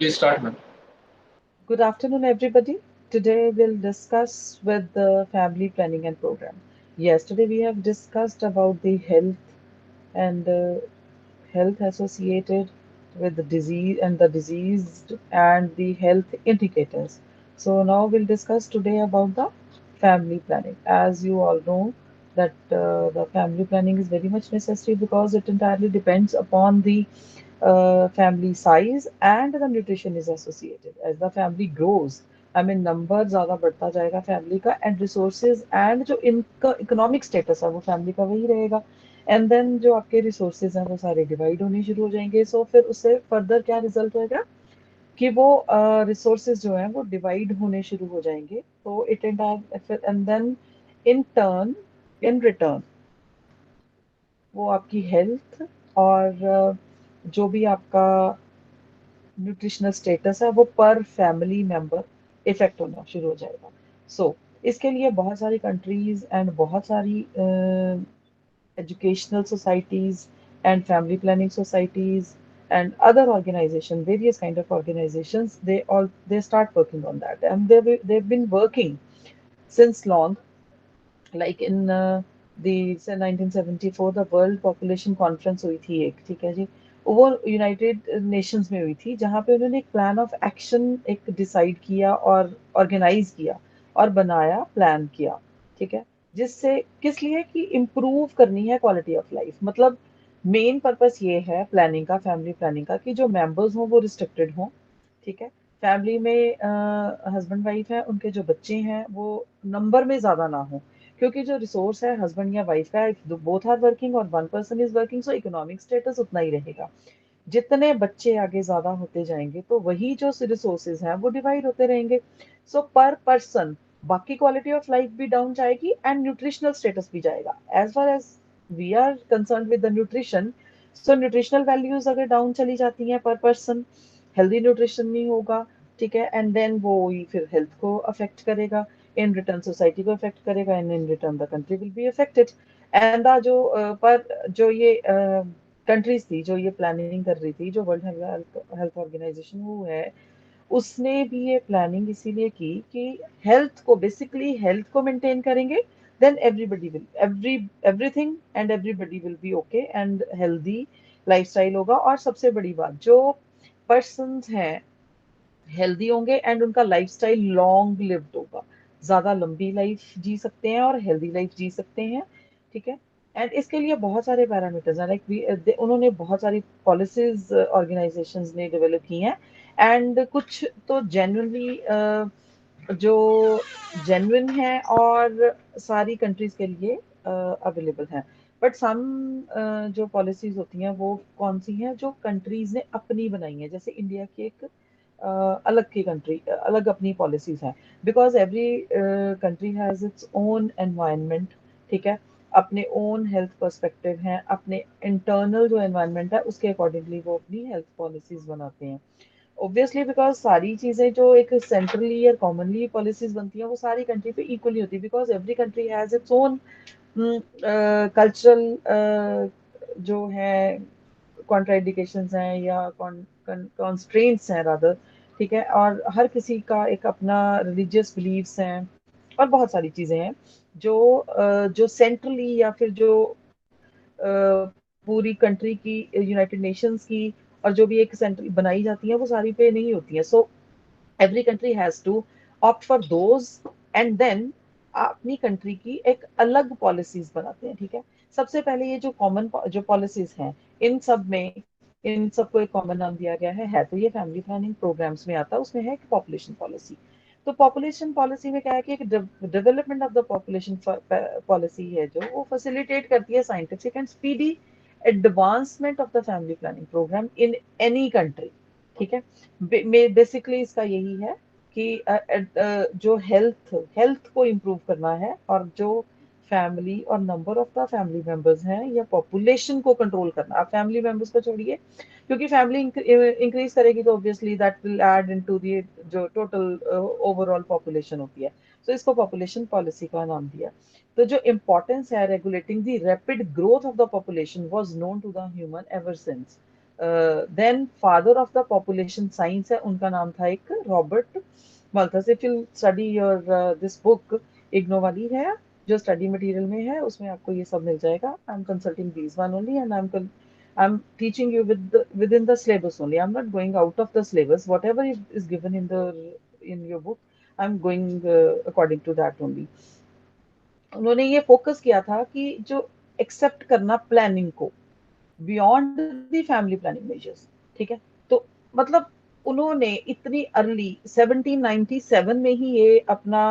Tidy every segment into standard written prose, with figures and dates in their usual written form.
Please start, ma'am. Good afternoon, everybody. Today we'll discuss with the family planning and program. Yesterday we have discussed about the health and health associated with the disease and the diseased and the health indicators. So now we'll discuss today about the family planning. As you all know that the family planning is very much necessary because it entirely depends upon the family size and the nutrition is associated. As the family grows, I mean number ज़्यादा बढ़ता जाएगा family का and resources and जो इनका economic status है वो family का वही रहेगा एंड देन जो आपके रिसोर्सेज हैं वो सारे डिवाइड होने शुरू हो जाएंगे सो फिर उससे फर्दर क्या रिजल्ट होएगा कि वो रिसोर्सेज जो हैं वो डिवाइड होने शुरू हो जाएंगे तो it and then in turn in return वो आपकी हेल्थ और जो भी आपका न्यूट्रिशनल स्टेटस है वो पर फैमिली मेंबर इफेक्ट होना शुरू हो जाएगा इसके लिए बहुत सारी कंट्रीज एंड बहुत सारी educational societies and family planning societies and other organizations, various kind of organizations, they start working on that, and they've been working since long. Like in the say 1974 the world population conference हुई थी एक ठीक है जी वो United Nations में हुई थी जहाँ पे उन्होंने एक प्लान ऑफ एक्शन एक डिसाइड किया और ऑर्गेनाइज किया और बनाया प्लान किया ठीक है जिससे किस लिए कि इम्प्रूव करनी है क्वालिटी ऑफ लाइफ मतलब मेन पर्पस ये है प्लानिंग का फैमिली प्लानिंग का कि जो मेंबर्स हों वो रिस्ट्रिक्टेड हों ठीक है फैमिली में हस्बैंड वाइफ है उनके जो बच्चे हैं वो नंबर में ज्यादा ना हो क्योंकि जो रिसोर्स है हस्बैंड या वाइफ का इफ बोथ आर वर्किंग और one person is working so economic status उतना ही रहेगा जितने बच्चे आगे ज्यादा होते जाएंगे तो वही जो रिसोर्सेज हैं वो डिवाइड होते रहेंगे सो पर पर्सन बाकी क्वालिटी ऑफ लाइफ भी डाउन जाएगी एंड न्यूट्रिशनल स्टेटस भी जाएगा as far as we are concern with the nutrition so nutritional values अगर डाउन चली जाती हैं पर पर्सन हेल्दी न्यूट्रिशन नहीं होगा ठीक है एंड देन वो ही फिर हेल्थ को अफेक्ट करेगा इन रिटर्न सोसाइटी को अफेक्ट करेगा and in return the country will be affected and the जो पर जो ये कंट्रीज थी जो ये प्लानिंग कर रही थी जो वर्ल्ड हेल्थ ऑर्गेनाइजेशन वो है उसने भी ये प्लानिंग इसीलिए की कि हेल्थ को बेसिकली हेल्थ को मेंटेन करेंगे then everybody will everything and everybody will be okay and healthy lifestyle होगा और सबसे बड़ी बात जो पर्सन्स हैं हेल्दी होंगे एंड उनका लाइफस्टाइल लॉन्ग लिव्ड होगा ज्यादा लंबी लाइफ जी सकते हैं और हेल्दी लाइफ जी सकते हैं ठीक है एंड इसके लिए बहुत सारे पैरामीटर्स हैं लाइक उन्होंने बहुत सारी पॉलिसीज ऑर्गेनाइजेशंस ने डेवलप की हैं एंड कुछ तो जेन्युइनली जो जेन्युइन है और सारी कंट्रीज के लिए अवेलेबल हैं बट सम जो पॉलिसीज होती हैं वो कौन सी हैं जो कंट्रीज ने अपनी बनाई हैं जैसे इंडिया की एक अलग की कंट्री अलग अपनी पॉलिसीज हैं because every country has its own environment ठीक है अपने ओन हेल्थ पर्सपेक्टिव हैं अपने इंटरनल जो एनवायरनमेंट है उसके अकॉर्डिंगली वो अपनी हेल्थ पॉलिसीज बनाते हैं ऑब्वियसली बिकॉज सारी चीजें जो एक सेंट्रली या कॉमनली पॉलिसीज बनती हैं वो सारी कंट्री पे इक्वली होती है because every country has its own cultural जो है कॉन्ट्राइंडिकेशंस हैं या कॉन्स्ट्रेंट्स हैं रादर ठीक है और हर किसी का एक अपना रिलीजियस बिलीव्स हैं और बहुत सारी चीजें हैं जो सेंट्रली या फिर जो पूरी कंट्री की यूनाइटेड नेशंस की और जो भी एक सेंट्रल बनाई जाती है वो सारी पे नहीं होती है so every country has to opt for those and then अपनी कंट्री की एक अलग पॉलिसीज बनाते हैं ठीक है सबसे पहले ये जो कॉमन जो पॉलिसीज हैं इन सब में इन सबको एक कॉमन नाम दिया गया है तो ये फैमिली प्लानिंग प्रोग्राम्स में आता है उसमें है पॉपुलेशन पॉलिसी तो पॉपुलेशन पॉलिसी में क्या है कि एक development of the population policy है जो वो फैसिलिटेट करती है scientific and speedy advancement of the family planning programme in any country ठीक है बेसिकली इसका यही है कि जो हेल्थ को इम्प्रूव करना है और जो फैमिली और number of the family members हैं या पॉपुलेशन को कंट्रोल करना आप फैमिली मेंबर्स को छोड़िए क्योंकि फैमिली इंक्रीज करेगी तो obviously that will add into the जो टोटल ओवरऑल पॉपुलेशन होती है तो इसको पॉपुलेशन पॉलिसी का नाम दिया तो जो इम्पोर्टेंस है regulating the rapid growth of the population was known to the human ever since then father of the population science है, उनका नाम था एक Robert Malthus. If you study your this book, IGNOU वाली है जो स्टडी मटेरियल में है, उसमें आपको ये सब मिल जाएगा. I am consulting these one only and I'm teaching you within the syllabus only. I'm not going out of the syllabus. Whatever is given in your book, I'm going according to that only. उन्होंने ये focus किया था कि जो accept करना planning को beyond the family planning measures. ठीक है. तो मतलब उन्होंने इतनी अर्ली 1797 में ही ये अपना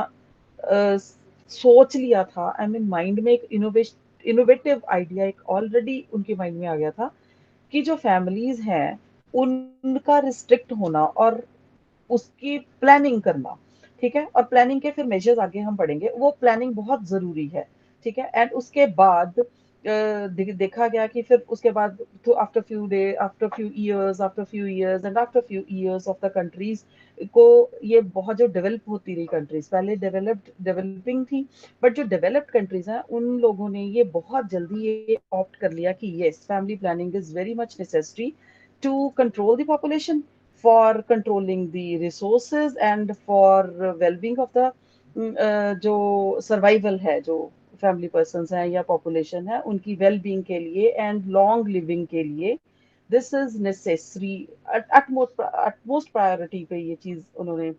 सोच लिया था. आई मीन माइंड में एक इनोवेटिव आइडिया एक ऑलरेडी उनके माइंड में आ गया था कि जो फैमिलीज हैं उनका रिस्ट्रिक्ट होना और उसकी प्लानिंग करना. ठीक है. और प्लानिंग के फिर मेजर्स आगे हम पढ़ेंगे. वो प्लानिंग बहुत जरूरी है. ठीक है. एंड उसके बाद देखा गया कि फिर उसके बाद तो after few years and after few years of the countries को ये बहुत जो डेवलप होती रही कंट्रीज, पहले डेवलपिंग थी, बट जो डेवलप्ड कंट्रीज हैं उन लोगों ने ये बहुत जल्दी ये ऑप्ट कर लिया कि yes, family planning is very much necessary to control the population, for controlling the resources and for well-being of the जो सर्वाइवल है, जो फैमिली पर्सन्स हैं या पॉपुलेशन है उनकी वेल बीइंग के लिए एंड लॉन्ग लिविंग के लिए this is necessary. Utmost priority पे ये चीज उन्होंने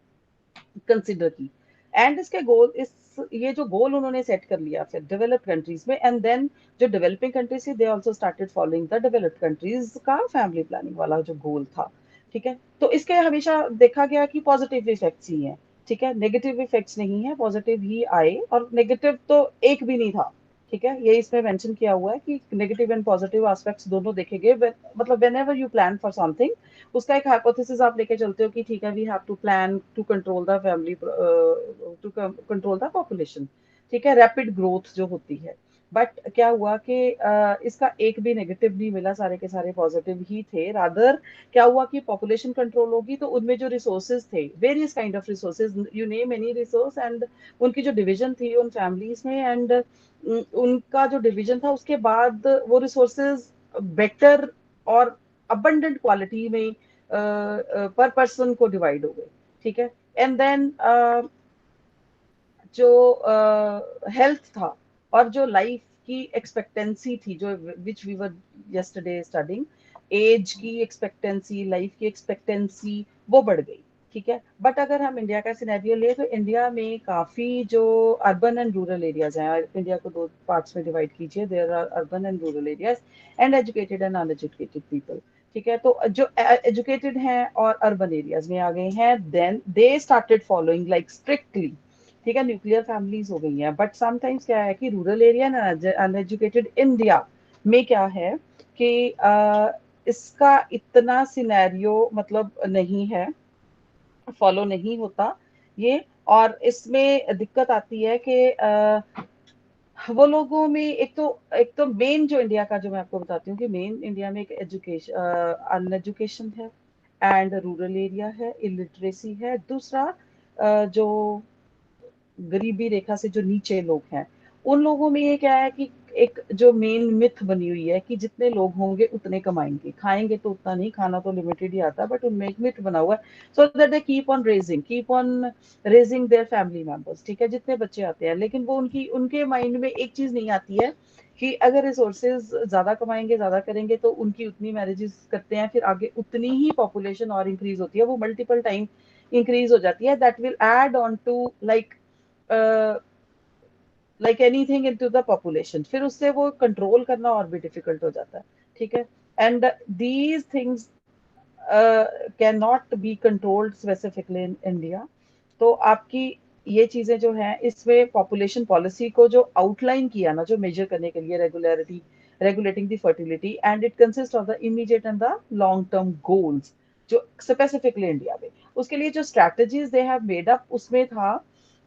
कंसिडर की. एंड इसके गोल इस ये जो गोल उन्होंने सेट कर लिया फिर डेवलप्ड कंट्रीज में, एंड देन जो डेवलपिंग कंट्रीज थी they also started following the developed countries का फैमिली प्लानिंग वाला जो गोल था. ठीक है. तो इसके हमेशा देखा गया कि पॉजिटिव इफेक्ट्स ही हैं. ठीक है. नेगेटिव इफेक्ट्स नहीं है, पॉजिटिव ही आए, और नेगेटिव तो एक भी नहीं था. ठीक है. ये इसमें मेंशन किया हुआ है कि नेगेटिव एंड पॉजिटिव एस्पेक्ट्स दोनों देखे गए. मतलब when ever you plan for something, उसका एक हाइपोथेसिस आप लेके चलते हो कि ठीक है, we have to plan to control the family, to control the population. ठीक है. रैपिड ग्रोथ जो होती है. बट क्या हुआ कि इसका एक भी नेगेटिव नहीं मिला, सारे के सारे पॉजिटिव ही थे. रादर क्या हुआ कि पॉपुलेशन कंट्रोल होगी तो उनमें जो रिसोर्सेज थे, various kind of resources, you name any resource, and उनकी जो डिवीजन थी उन फैमिलीज में, एंड उनका जो डिवीजन था उसके बाद वो रिसोर्सेज बेटर और अबंडेंट क्वालिटी में पर पर्सन को डिवाइड हो गए. ठीक है. एंड देन जो हेल्थ था और जो लाइफ की एक्सपेक्टेंसी थी, जो which we were yesterday studying, age की एक्सपेक्टेंसी, लाइफ की एक्सपेक्टेंसी वो बढ़ गई. ठीक है. बट अगर हम इंडिया का सिनेरियो ले तो इंडिया में काफी जो अर्बन एंड रूरल एरियाज हैं, इंडिया को दो पार्ट्स में डिवाइड कीजिए, there are urban and rural areas and educated and uneducated people. ठीक है. तो जो एजुकेटेड हैं और अर्बन एरियाज में आ गए हैं, then they started following like strictly. ठीक है. न्यूक्लियर फैमिलीज हो गई हैं. बट समटाइम्स क्या है कि rural area and uneducated India में क्या है कि इसका इतना सिनेरियो मतलब नहीं है, फॉलो नहीं होता ये. और इसमें दिक्कत आती है कि वो लोगों में एक तो मेन जो इंडिया का, जो मैं आपको बताती हूँ कि मेन इंडिया में एक एजुकेशन, अनएजुकेशन है, एंड रूरल एरिया है, इलिटरेसी है. दूसरा जो गरीबी रेखा से जो नीचे लोग हैं, उन लोगों में ये क्या है कि एक जो मेन मिथ बनी हुई है कि जितने लोग होंगे उतने कमाएंगे, खाएंगे तो उतना नहीं, खाना तो लिमिटेड ही आता है, बट उनमें एक मिथ बना हुआ है. So that they keep on raising their family members. ठीक है. जितने बच्चे आते हैं, लेकिन वो उनके माइंड में एक चीज नहीं आती है कि अगर रिसोर्सेज ज्यादा कमाएंगे, ज्यादा करेंगे, तो उनकी उतनी मैरिजेस करते हैं, फिर आगे उतनी ही पॉपुलेशन और इंक्रीज होती है, वो मल्टीपल टाइम इंक्रीज हो जाती है. That will add on to like anything into the population. फिर उससे वो कंट्रोल करना और भी डिफिकल्ट हो जाता है. ठीक है. And these things can not be controlled specifically in India. तो आपकी ये चीजें जो हैं, इसमें पॉपुलेशन पॉलिसी को जो आउटलाइन किया ना, जो मेजर करने के लिए, regularity, regulating the fertility, and it consists of the immediate and the long term goals जो स्पेसिफिकली इंडिया में. उसके लिए जो strategies they have made up, उसमें था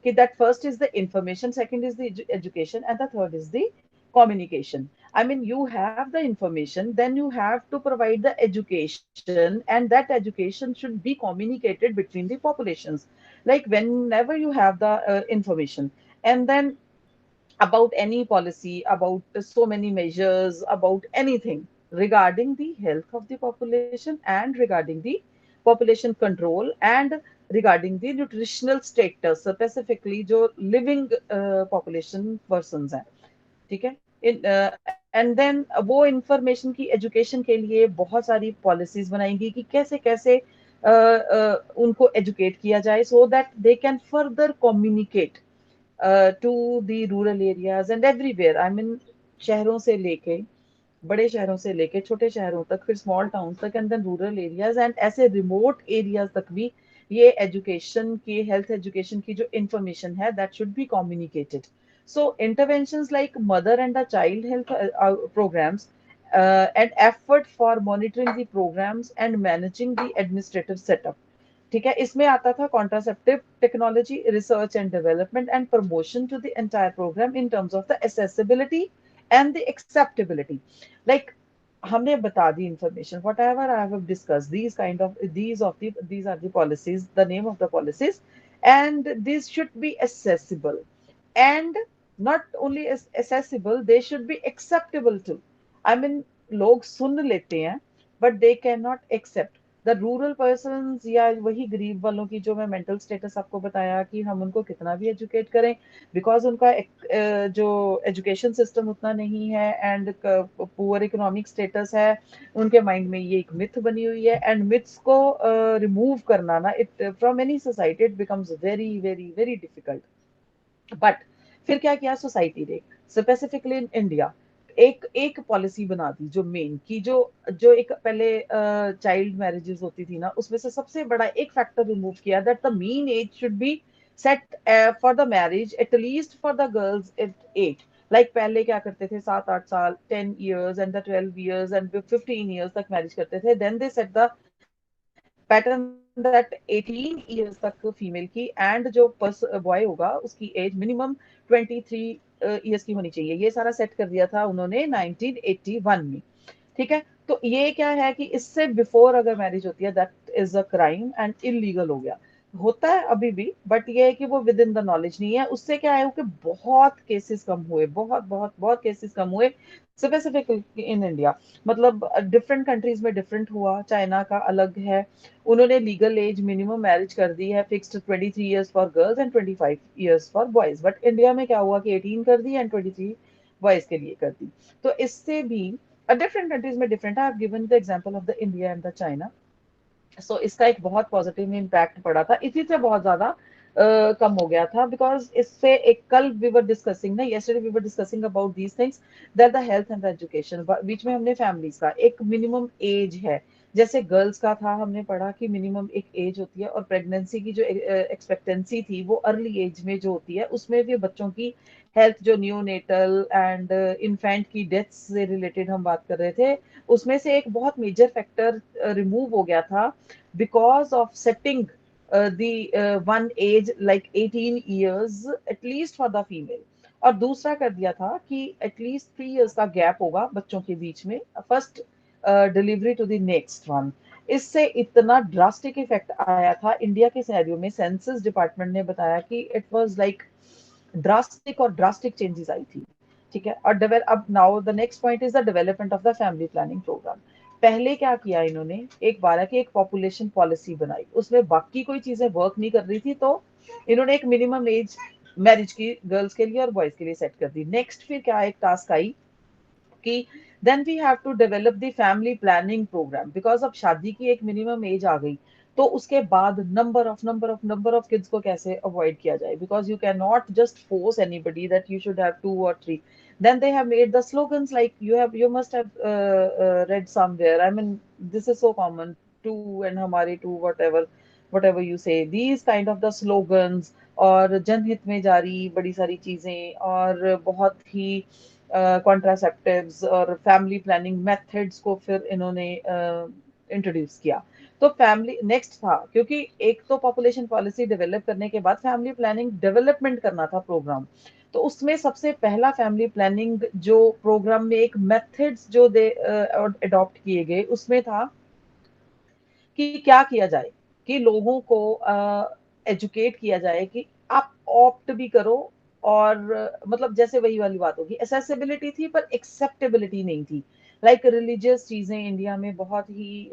कि that first is the information, second is the education, and the third is the communication. I mean, you have the information, then you have to provide the education, and that education should be communicated between the populations. Like whenever you have the information, and then about any policy, about so many measures, about anything, regarding the health of the population and regarding the population control and regarding the nutritional status, specifically जो living population persons हैं, ठीक है। And then वो information की education के लिए बहुत सारी पॉलिसीज बनाएंगी कि कैसे कैसे उनको एजुकेट किया जाए so that they can further communicate to the rural areas and everywhere, I mean शहरों से लेके, बड़े शहरों से लेके छोटे शहरों तक, फिर स्मॉल टाउन तक and then rural areas and ऐसे रिमोट एरियाज तक भी ये एजुकेशन की, हेल्थ एजुकेशन की जो इंफॉर्मेशन है that should be communicated. So interventions like mother and the child health programs and effort for monitoring the programs and managing the administrative setup. ठीक है, इसमें आता था contraceptive technology research and development and promotion to the entire programme in terms of the accessibility and the acceptability. Like हमने बता दी information whatever I have discuss these kind of these are the policies, the name of the policies, and these should be accessible and not only accessible, they should be acceptable too. I mean, लोग सुन लेते हैं but they cannot accept. The rural person या वही गरीब वालों की जो मैं मेंटल स्टेटस आपको बताया कि हम उनको कितना भी एजुकेट करें, बिकॉज उनका जो एजुकेशन सिस्टम उतना नहीं है एंड पुअर इकोनॉमिक स्टेटस है, उनके माइंड में ये एक मिथ बनी हुई है एंड मिथ्स को रिमूव करना ना, it from any society it becomes very very very difficult. But फिर क्या किया सोसाइटी ने, स्पेसिफिकली इन इंडिया, एक एक पॉलिसी बना दी जो मेन की, जो जो एक पहले चाइल्ड मैरिजेस होती थी ना, उसमें से सबसे बड़ा एक फैक्टर रिमूव किया, that the mean age should be set for the marriage at least for the girls at 8. Like पहले क्या करते थे, 7-8 साल, 10 years and the 12 years and 15 years तक मैरिज करते थे. Then they set the pattern that 18 years तक फीमेल की एंड जो बॉय होगा उसकी एज मिनिमम 23 years की होनी चाहिए. ये सारा सेट कर दिया था उन्होंने 1981 में. ठीक है, तो ये क्या है कि इससे बिफोर अगर मैरिज होती है that is a crime and illegal हो गया. होता है अभी भी, बट ये है कि वो विद इन द नॉलेज नहीं है. उससे क्या है कि बहुत केसेस कम हुए, बहुत बहुत बहुत केसेस कम हुए स्पेसिफिक इन इंडिया. मतलब डिफरेंट कंट्रीज में डिफरेंट हुआ. चाइना का अलग है, उन्होंने लीगल एज मिनिमम मैरिज कर दी है fixed 23 years for girls and 25 years for boys. But India में क्या हुआ कि 18 कर दी एंड 23 बॉयज के लिए कर दी. तो इससे भी different countries में different. I have given the example of the India and the China. So इसका एक बहुत पॉजिटिव इम्पैक्ट पड़ा था, इसी से बहुत ज्यादा कम हो गया था. बिकॉज इससे एक कल वी वर डिस्कसिंग ना, yesterday we were discussing about these things, that the health and the education, बीच में हमने फैमिलीज का एक मिनिमम एज है. जैसे गर्ल्स का था, हमने पढ़ा कि मिनिमम एक एज होती है, और प्रेगनेंसी की जो एक्सपेक्टेंसी थी वो अर्ली एज में जो होती है, उसमें भी बच्चों की हेल्थ, जो न्यूनेटल एंड इन्फेंट की डेथ से रिलेटेड हम बात कर रहे थे, उसमें से एक बहुत मेजर फैक्टर रिमूव हो गया था because of setting the one age like 18 years at least for the female. और दूसरा कर दिया था कि एटलीस्ट 3 years का गैप होगा बच्चों के बीच में, first delivery to the next one. इससे इतना ड्रास्टिक इफेक्ट आया था इंडिया के सिनेरियो में. सेंसस डिपार्टमेंट ने बताया कि इट वाज लाइक ड्रास्टिक, और ड्रास्टिक चेंजेस आई थी. ठीक है, और अब now the next point is the development of the family planning programme. पहले क्या किया इन्होंने, एक बारह की एक पॉपुलेशन पॉलिसी बनाई, उसमें बाकी कोई चीजें वर्क नहीं कर रही थी, तो इन्होंने एक मिनिमम एज मैरिज की गर्ल्स के लिए और बॉयज के लिए सेट कर दी. नेक्स्ट फिर क्या एक टास्क आई कि then we have to develop the family planning programme, because अब शादी की एक मिनिमम एज आ गई, तो उसके बाद नंबर ऑफ किड्स को कैसे अवॉइड किया जाए, because you can not just force anybody that you should have 2 or 3. Then they have made the slogans like you must have read somewhere. I mean, this is so common, two and हमारे two, whatever you say, these kind of the slogans, और जनहित में जारी बड़ी सारी चीजें, और बहुत ही कॉन्ट्रासेप्टिव्स और फैमिली प्लानिंग मेथड्स को फिर इन्होंने इंट्रोड्यूस किया. तो फैमिली नेक्स्ट था, क्योंकि एक तो पॉपुलेशन पॉलिसी डेवलप करने के बाद फैमिली प्लानिंग डेवलपमेंट करना था प्रोग्राम. तो उसमें सबसे पहला फैमिली प्लानिंग जो प्रोग्राम में एक मेथड्स जो दे अडॉप्ट किए गए, उसमें था कि क्या किया जाए कि लोगों को एजुकेट किया जाए कि आप ऑप्ट भी करो, और मतलब जैसे वही वाली बात होगी, एसेसिबिलिटी थी पर एक्सेप्टेबिलिटी नहीं थी. लाइक रिलीजियस चीजें इंडिया में बहुत ही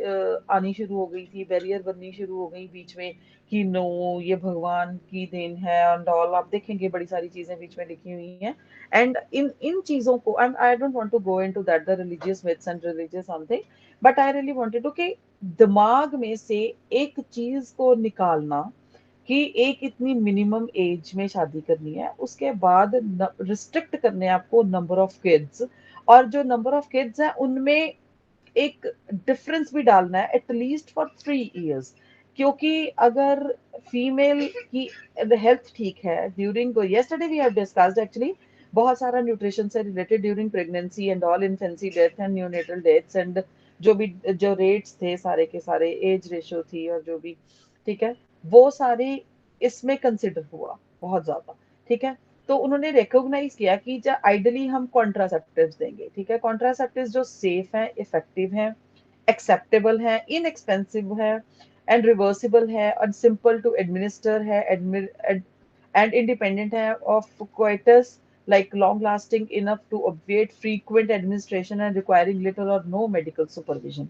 आनी शुरू हो गई थी, बैरियर बननी शुरू हो गई बीच में कि नो ये भगवान की देन है एंड ऑल। आप देखेंगे बड़ी सारी चीजें बीच में लिखी हुई हैं। एंड इन इन चीजों को I don't want to go into that the religious myths and religious something, but I really wanted to कि दिमाग में से एक चीज को निकालना कि एक इतनी मिनिमम एज में शादी करनी है, उसके बाद रिस्ट्रिक्ट करने हैं आपको नंबर ऑफ किड्स, और जो नंबर ऑफ किड्स है उनमें एक डिफरेंस भी डालना है एटलीस्ट फॉर 3 इयर्स। क्योंकि अगर फीमेल की हेल्थ ठीक है during, yesterday we have discussed actually बहुत सारा न्यूट्रिशन से related during pregnancy and all, infancy death and neonatal deaths and जो भी जो रेट्स थे सारे के सारे, एज रेशियो थी और जो भी, ठीक है, वो सारे इसमें कंसिडर हुआ बहुत ज्यादा। ठीक है, तो उन्होंने रिकॉग्नाइज किया कि जब आइडली हम कॉन्ट्रासेप्टिव्स देंगे, ठीक है, कॉन्ट्रासेप्टिव्स जो सेफ हैं, इफेक्टिव हैं, एक्सेप्टेबल है, इनएक्सपेंसिव है एंड रिवर्सिबल है और सिंपल टू एडमिनिस्टर है एंड इंडिपेंडेंट है of coitus, like long lasting enough to obviate frequent administration and requiring little or no medical supervision.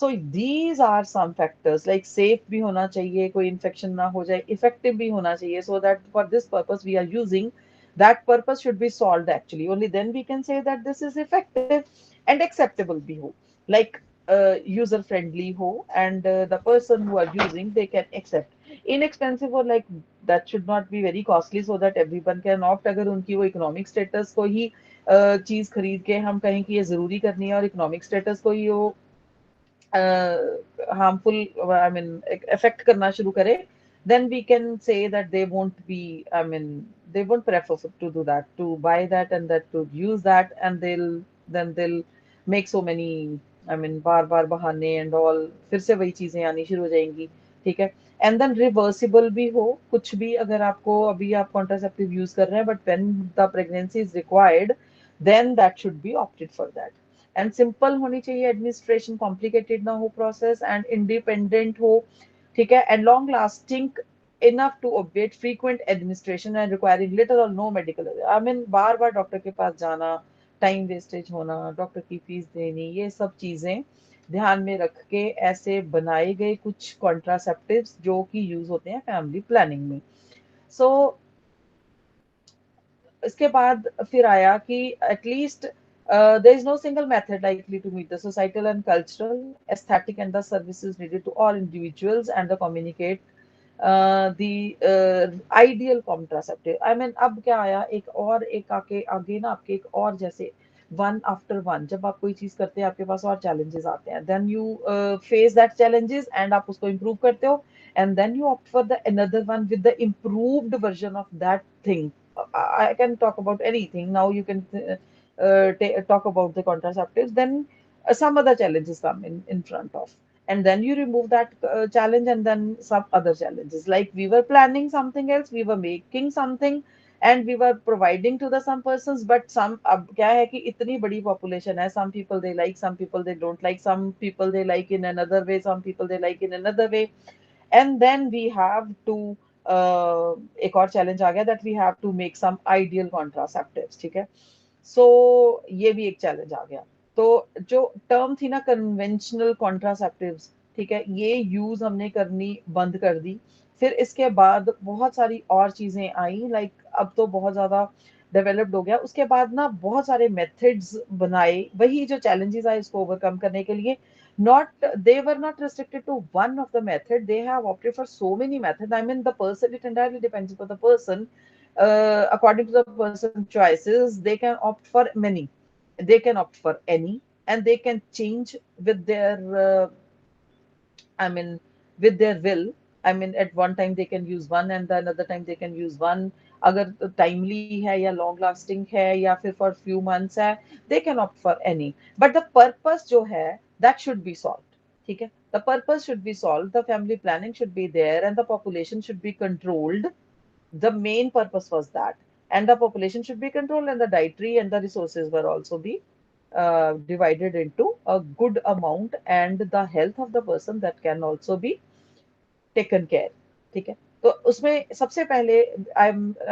So these are some factors, like safe भी होना चाहिए, कोई infection ना हो जाए, effective भी होना चाहिए, so that for this purpose we are using, that purpose should be solved actually, only then we can say that this is effective and acceptable भी हो, like user friendly हो, and the person who are using they can accept, inexpensive or like that should not be very costly so that everyone can opt, अगर उनकी वो economic status को ही चीज खरीद के हम कहें कि ये जरूरी करनी है और इकोनॉमिक स्टेटस को ही वो हार्मफुल, आई मीन affect करना शुरू करे, then we can say that they won't be, I mean they won't prefer to do that, to buy that and that to use that, and they'll make so many, I mean बार बार बहाने and all, फिर से वही चीजें आनी शुरू हो जाएंगी। ठीक है, एंड देन रिवर्सिबल भी हो कुछ भी, अगर आपको अभी आप कॉन्ट्रासेप्टिव यूज कर रहे हैं but when the pregnancy is required, then that should be opted for that. And simple होनी चाहिए एडमिनिस्ट्रेशन, कॉम्प्लिकेटेड ना हो प्रोसेस, एंड इंडिपेंडेंट हो। ठीक है, and long lasting enough to obviate frequent administration and requiring little or no medical, I mean bar bar doctor के पास जाना, time wastage होना, डॉक्टर की फीस देनी, ये सब चीजें ध्यान में रख के ऐसे बनाए गए कुछ कॉन्ट्रासेप्टिव्स जो कि यूज होते हैं फैमिली प्लानिंग में। सो इसके बाद फिर आया कि at least there is no single method likely to meet the societal and cultural, aesthetic and the services needed to all individuals and the communicate the ideal contraceptive. I mean अब क्या आया, एक और एक आके आगे ना आपके एक और जैसे वन आफ्टर वन, जब आप कोई चीज करते हैं आपके पास और चैलेंजेस आते हैं, then you face that challenges and आप उसको इम्प्रूव करते हो, and then you opt for the another one with the improved version of that thing. I can talk about anything. Now you can talk about the contraceptives. Then some other challenges come in front of, and then you remove that challenge, and then some other challenges. Like we were planning something else, we were making something, and we were providing to the some persons, but some अब क्या है कि इतनी बड़ी population है, some people they like, some people they don't like, some people they like in another way, some people they like in another way, and then we have to एक और challenge आ गया that we have to make some ideal contraceptives. ठीक है, सो ये भी एक challenge आ गया। तो जो टर्म थी ना कन्वेंशनल कॉन्ट्रासेप्टिव्स, ठीक है, ये यूज हमने करनी बंद कर दी। फिर इसके बाद बहुत सारी और चीजें आई, लाइक अब तो बहुत ज्यादा डेवलप्ड हो गया। उसके बाद ना बहुत सारे मेथड्स बनाए, वही जो चैलेंजेस आए इसको ओवरकम करने के लिए। Not they were not restricted to one of the method, they have opted for so many methods. I mean the person, it entirely depends upon the person, according to the person choices they can opt for many, they can opt for any, and they can change with their I mean, with their will. I mean, at one time they can use one, and the another time they can use one. अगर timely है या long lasting है या फिर for few months है, they can opt for any. But the purpose जो है, that should be solved. ठीक है? The purpose should be solved. The family planning should be there, and the population should be controlled. The main purpose was that, and the population should be controlled, and the dietary and the resources were also be divided into a good amount, and the health of the person that can also be taken care. ठीक है, तो उसमें सबसे पहले I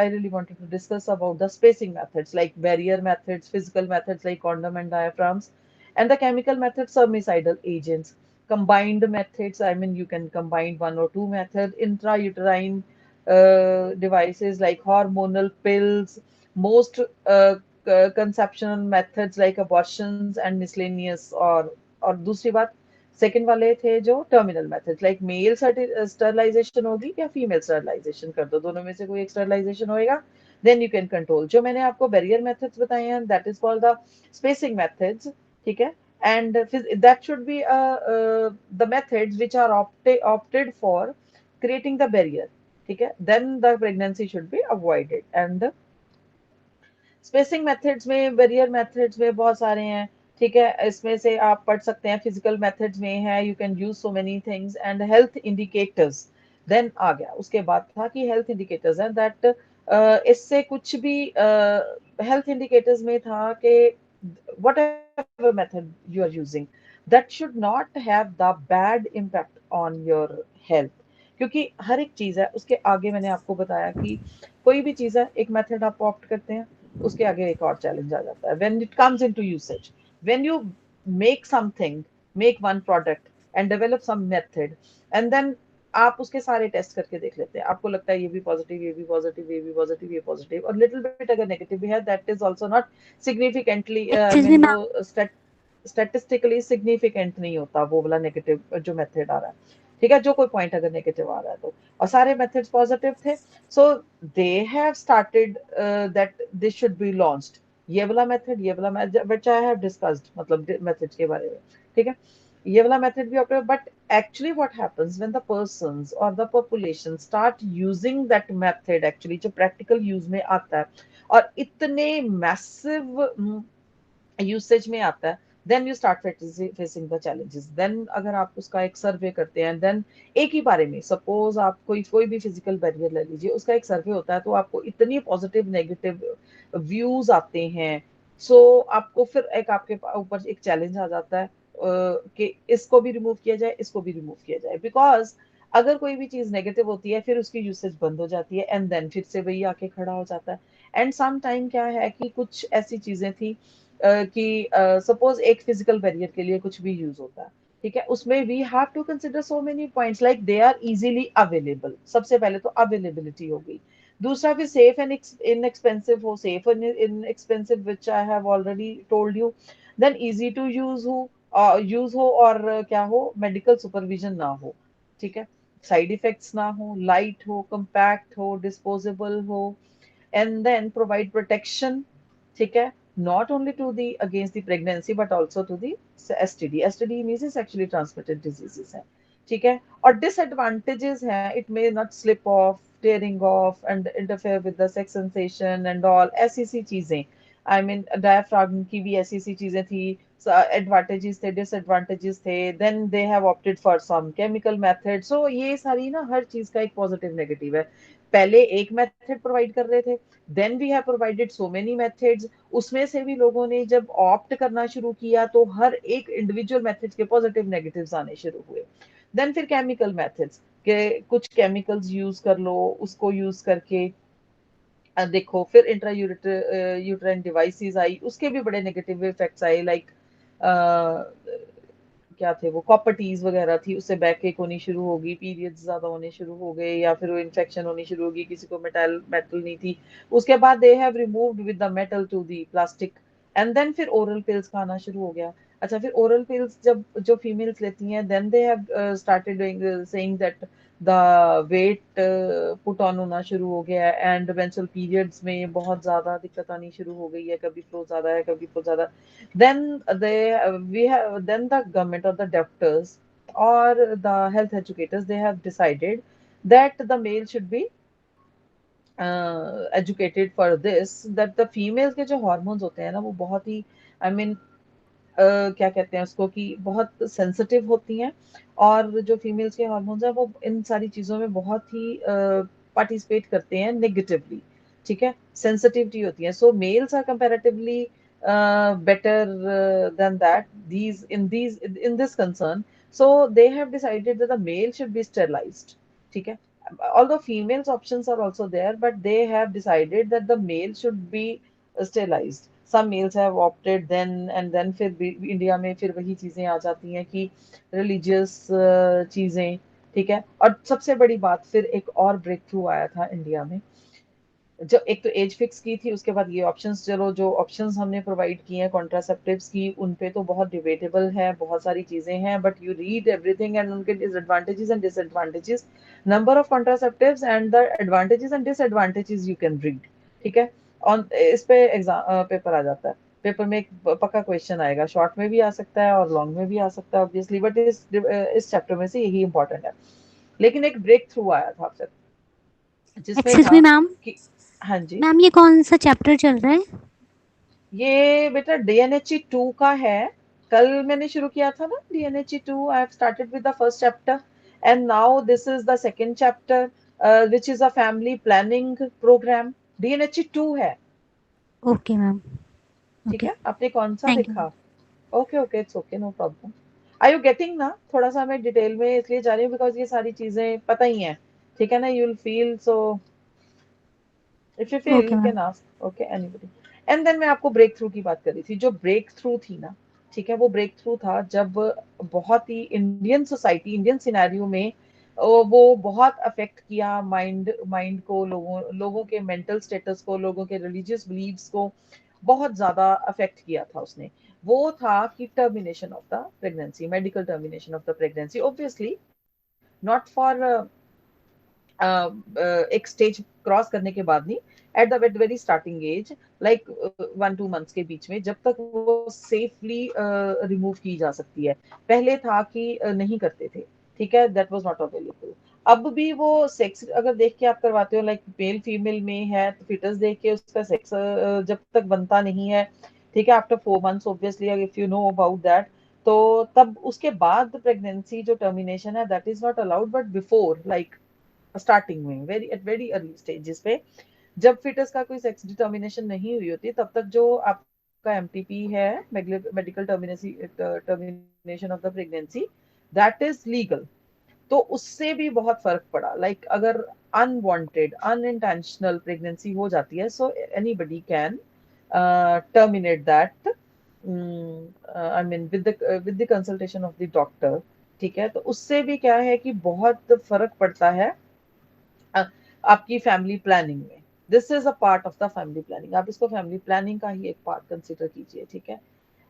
really wanted to discuss about the spacing methods, like barrier methods, physical methods like condom and diaphragms, And the chemical methods, spermicidal agents. Combined methods, I mean, you can combine one or two methods. Intrauterine devices like hormonal pills, most conception methods like abortions and miscellaneous, और दूसरी बात, second वाले थे जो terminal methods like male sterilization होगी या female sterilization कर दो, दोनों में से कोई एक स्टरलाइजेशन होएगा, देन यू कैन कंट्रोल। जो मैंने आपको बैरियर मेथड्स बताए हैं, that is called the spacing methods, ठीक है। And that should be the methods which are opted for creating the barrier, ठीक है, then the pregnancy should be avoided। and spacing methods में, बैरियर मेथड्स में बहुत सारे हैं, ठीक है। इसमें से आप पढ़ सकते हैं, फिजिकल मेथड्स में है, you can use so many things. And health indicators then आ गया, उसके बाद था कि हेल्थ इंडिकेटर्स है दैट, इससे कुछ भी हेल्थ इंडिकेटर्स में था कि whatever method you are using, that should not have the bad impact on your health। क्योंकि हर एक चीज है, उसके आगे मैंने आपको बताया कि कोई भी चीज है, एक मेथड आप ऑप्ट करते हैं, उसके आगे एक और चैलेंज आ जाता है। When it comes into usage, when you make something, make one product and develop some method, and then आप उसके सारे टेस्ट करके देख लेते हैं, आपको लगता है ये भी पॉजिटिव, ये भी पॉजिटिव, ये भी पॉजिटिव, ये पॉजिटिव, और लिटिल बिट अगर नेगेटिव भी है, that is also not significantly, I excuse me mean वो मैम। स्टेटिस्टिकली सिग्निफिकेंट नहीं होता वो वाला नेगेटिव जो मेथड आ रहा है, ठीक है, जो कोई पॉइंट अगर नेगेटिव आ रहा है तो। और सारे मेथड्स पॉजिटिव थे, so they have started that this should be launched, ये वाला मेथड, ये वाला व्हिच आई हैव डिस्कस्ड, मतलब मेथड्स के बारे में, ठीक है, ये वाला मेथड भी operate. But actually what happens when the persons और the population start using that method, actually जो प्रैक्टिकल यूज में आता है और इतने मैसिव यूसेज में आता है, then you start facing the challenges. Then अगर आप उसका एक सर्वे करते हैं, देन एक ही बारे में, सपोज आप कोई कोई भी फिजिकल बैरियर ले लीजिए, उसका एक सर्वे होता है, तो आपको इतनी पॉजिटिव नेगेटिव व्यूज आते हैं। सो आपको फिर एक आपके ऊपर एक चैलेंज आ जाता है कि इसको भी रिमूव किया जाए, इसको भी रिमूव किया जाए, बिकॉज अगर कोई भी चीज नेगेटिव होती है, फिर उसकी यूसेज बंद हो जाती है, एंड देन फिर से वही आके खड़ा हो जाता है। एंड सम टाइम क्या है कि कुछ ऐसी चीजें थी कि सपोज एक फिजिकल बैरियर के लिए कुछ भी यूज होता है, ठीक है, उसमें we have to consider so many points like they are easily available, सबसे पहले तो अवेलेबिलिटी हो गई। दूसरा फिर सेफ एंड इनएक्सपेंसिव हो, safe and inexpensive which I have already told you. Then easy to use हो और क्या हो, मेडिकल सुपरविजन ना हो, ठीक है, साइड इफेक्ट्स ना हो, लाइट हो, कंपैक्ट हो, डिस्पोजेबल हो, and then provide protection, ठीक है, not only to the against the pregnancy but also to the STD। STD means sexually transmitted diseases है, ठीक है। और disadvantages हैं, it may not slip off, tearing off and interfere with the sex sensation and all, ऐसी सी चीजें, I mean diaphragm की भी ऐसी सी चीजें थी, एडवांटेजेस थे, डिसएडवांटेजेस थे, then they have opted for some chemical method. So ये सारी ना, हर चीज का एक पॉजिटिव नेगेटिव है। पहले एक मेथड प्रोवाइड कर रहे थे, then we have provided so many methods, उसमें से भी लोगों ने जब ऑप्ट करना शुरू किया, तो हर एक इंडिविजुअल मेथड के पॉजिटिव नेगेटिव्स आने शुरू हुए। देन फिर केमिकल मेथड्स के कुछ केमिकल्स यूज कर लो, उसको यूज करके देखो, फिर इंट्रा यूट्राइन डिवाइसेस आई, उसके भी बड़े नेगेटिव इफेक्ट्स आए, लाइक क्या थे वो, कॉपर्टीज वगैरह थी, उससे बैक एक होनी शुरू होगी, पीरियड्स ज्यादा होने शुरू हो गए, या फिर वो इन्फेक्शन होनी शुरू होगी, किसी को मेटल मेटल नहीं थी। उसके बाद they have removed with the metal to the plastic, and then फिर ओरल पिल्स का आना शुरू हो गया। अच्छा, फिर ओरल पिल्स जब जो फीमेल्स लेती हैं, then they have started doing saying that the weight put on होना शुरू हो गया है, एंड मेंस्ट्रुअल पीरियड्स में बहुत ज्यादा दिक्कत आनी शुरू हो गई है, कभी फ्लो ज्यादा है, कभी फ्लो ज्यादा। then then the government or the doctors or the health educators, they have decided that the male should be educated for this, that the females के जो hormones होते हैं ना, वो बहुत ही, I mean, क्या कहते हैं उसको, कि बहुत सेंसिटिव होती हैं, और जो फीमेल्स के हार्मोन्स हैं वो इन सारी चीजों में बहुत ही पार्टिसिपेट करते हैं नेगेटिवली, ठीक है, सेंसिटिविटी होती है। So males are comparatively better than that, these in this concern, so they have decided that the male should be sterilized, ठीक है, although females options are also there, but they have decided that the male should be sterilized। Some males have opted then and then फिर India में फिर वही चीजें आ जाती हैं कि रिलीजियस चीजें, ठीक है। और सबसे बड़ी बात, फिर एक और ब्रेक थ्रू आया था इंडिया में, जो एक तो एज फिक्स की थी, उसके बाद ये ऑप्शंस, चलो जो ऑप्शंस हमने प्रोवाइड किए हैं कॉन्ट्रासेप्टिव्स की, उन पे तो बहुत डिबेटेबल है, बहुत सारी चीजें हैं, but you read everything and उनके disadvantages and disadvantages, number of contraceptives and the advantages and disadvantages you can read, ठीक है। ऑन इस पे एग्जाम पेपर आ जाता है, पेपर में एक पक्का क्वेश्चन आएगा, शॉर्ट में भी आ सकता है और लॉन्ग में भी आ सकता है ऑब्वियसली, बट इस चैप्टर में से यही इंपॉर्टेंट है। लेकिन एक ब्रेक थ्रू आया था फिर, जिसमें एक्सक्यूज मी था मैम, कि, हाँ जी, मैम ये कौन सा चैप्टर चल रहा है? ये बेटा डीएनएचई 2 का है। कल मैंने शुरू किया था ना DNHE 2, I have started with the first chapter and now this is the second chapter, which is a family planning programme. DNHE 2 है, ओके मैम। ठीक ओके, है। आपने कौन सा थैंक यू। लिखा? Okay okay, it's okay, no problem. Are you getting ना? थोड़ा सा मैं डिटेल में इसलिए जा रही हूँ बिकॉज ये सारी चीजें पता ही हैं, ठीक है ना, you will feel so, if you feel okay you ma'am. Can ask, okay, anybody. And then मैं आपको ब्रेक थ्रू की बात कर रही थी, जो ब्रेक थ्रू थी ना, ठीक है, वो ब्रेक थ्रू था जब बहुत ही इंडियन सोसाइटी, इंडियन सिनेरियो में वो बहुत अफेक्ट किया माइंड माइंड को, लोगों के मेंटल स्टेटस को, लोगों के रिलीजियस बिलीव्स को बहुत ज्यादा अफेक्ट किया था उसने। वो था कि termination of the pregnancy, medical termination of the pregnancy, obviously not for एक स्टेज क्रॉस करने के बाद नहीं, at the very starting age, like 1-2 months के बीच में, जब तक वो सेफली रिमूव की जा सकती है। पहले था कि नहीं करते थे, ठीक है, दैट वाज नॉट अवेलेबल। अब भी वो सेक्स अगर देख के आप करवाते हो, लाइक मेल फीमेल में है तो फिटस देख के उसका सेक्स जब तक बनता नहीं है, ठीक है, after 4 months obviously, if you know about that, तो तब उसके बाद प्रेगनेंसी जो टर्मिनेशन है that is not allowed, but before, like starting में, वेरी अर्ली स्टेजेस पे, जब फिटस का कोई सेक्स डिटर्मिनेशन नहीं हुई होती, तब तक जो आपका एमटीपी है, medical termination of the pregnancy, that is legal. तो उससे भी बहुत फर्क पड़ा, लाइक अगर अनवांटेड अनइंटेंशनल प्रेगनेंसी हो जाती है, so anybody can terminate that, I mean with the consultation of the doctor, ठीक है। तो उससे भी क्या है कि बहुत फर्क पड़ता है अ, आपकी फैमिली प्लानिंग में। This is a part of the family planning, आप इसको फैमिली प्लानिंग का ही एक पार्ट कंसिडर कीजिए, ठीक है।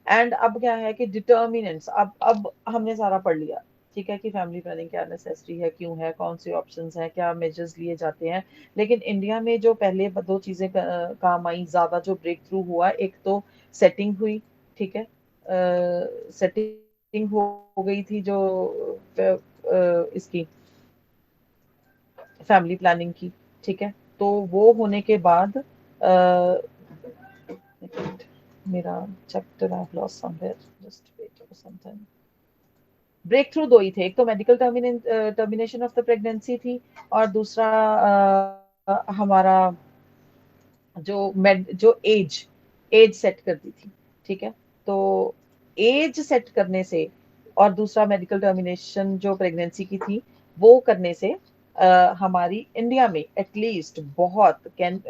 एंड अब क्या है कि डिटर्मिनेंट्स, अब हमने सारा पढ़ लिया, ठीक है, कि फैमिली प्लानिंग क्या नेसेसरी है, क्यों है, कौन से ऑप्शंस हैं, क्या मेजर्स लिए जाते हैं। लेकिन इंडिया में जो पहले दो चीजें काम आई ज्यादा, जो ब्रेक थ्रू हुआ, एक तो सेटिंग हुई, ठीक है, सेटिंग हो गई थी जो इसकी फैमिली प्लानिंग की, ठीक है। तो वो होने के बाद मेरा chapter I have lost somewhere, just wait for some time. Break through दो ही थे, एक तो medical termination of the pregnancy थी, और दूसरा हमारा जो एज सेट करती थी, ठीक है। तो एज सेट करने से, और दूसरा मेडिकल टर्मिनेशन जो प्रेगनेंसी की थी वो करने से, हमारी इंडिया में एटलीस्ट बहुत can,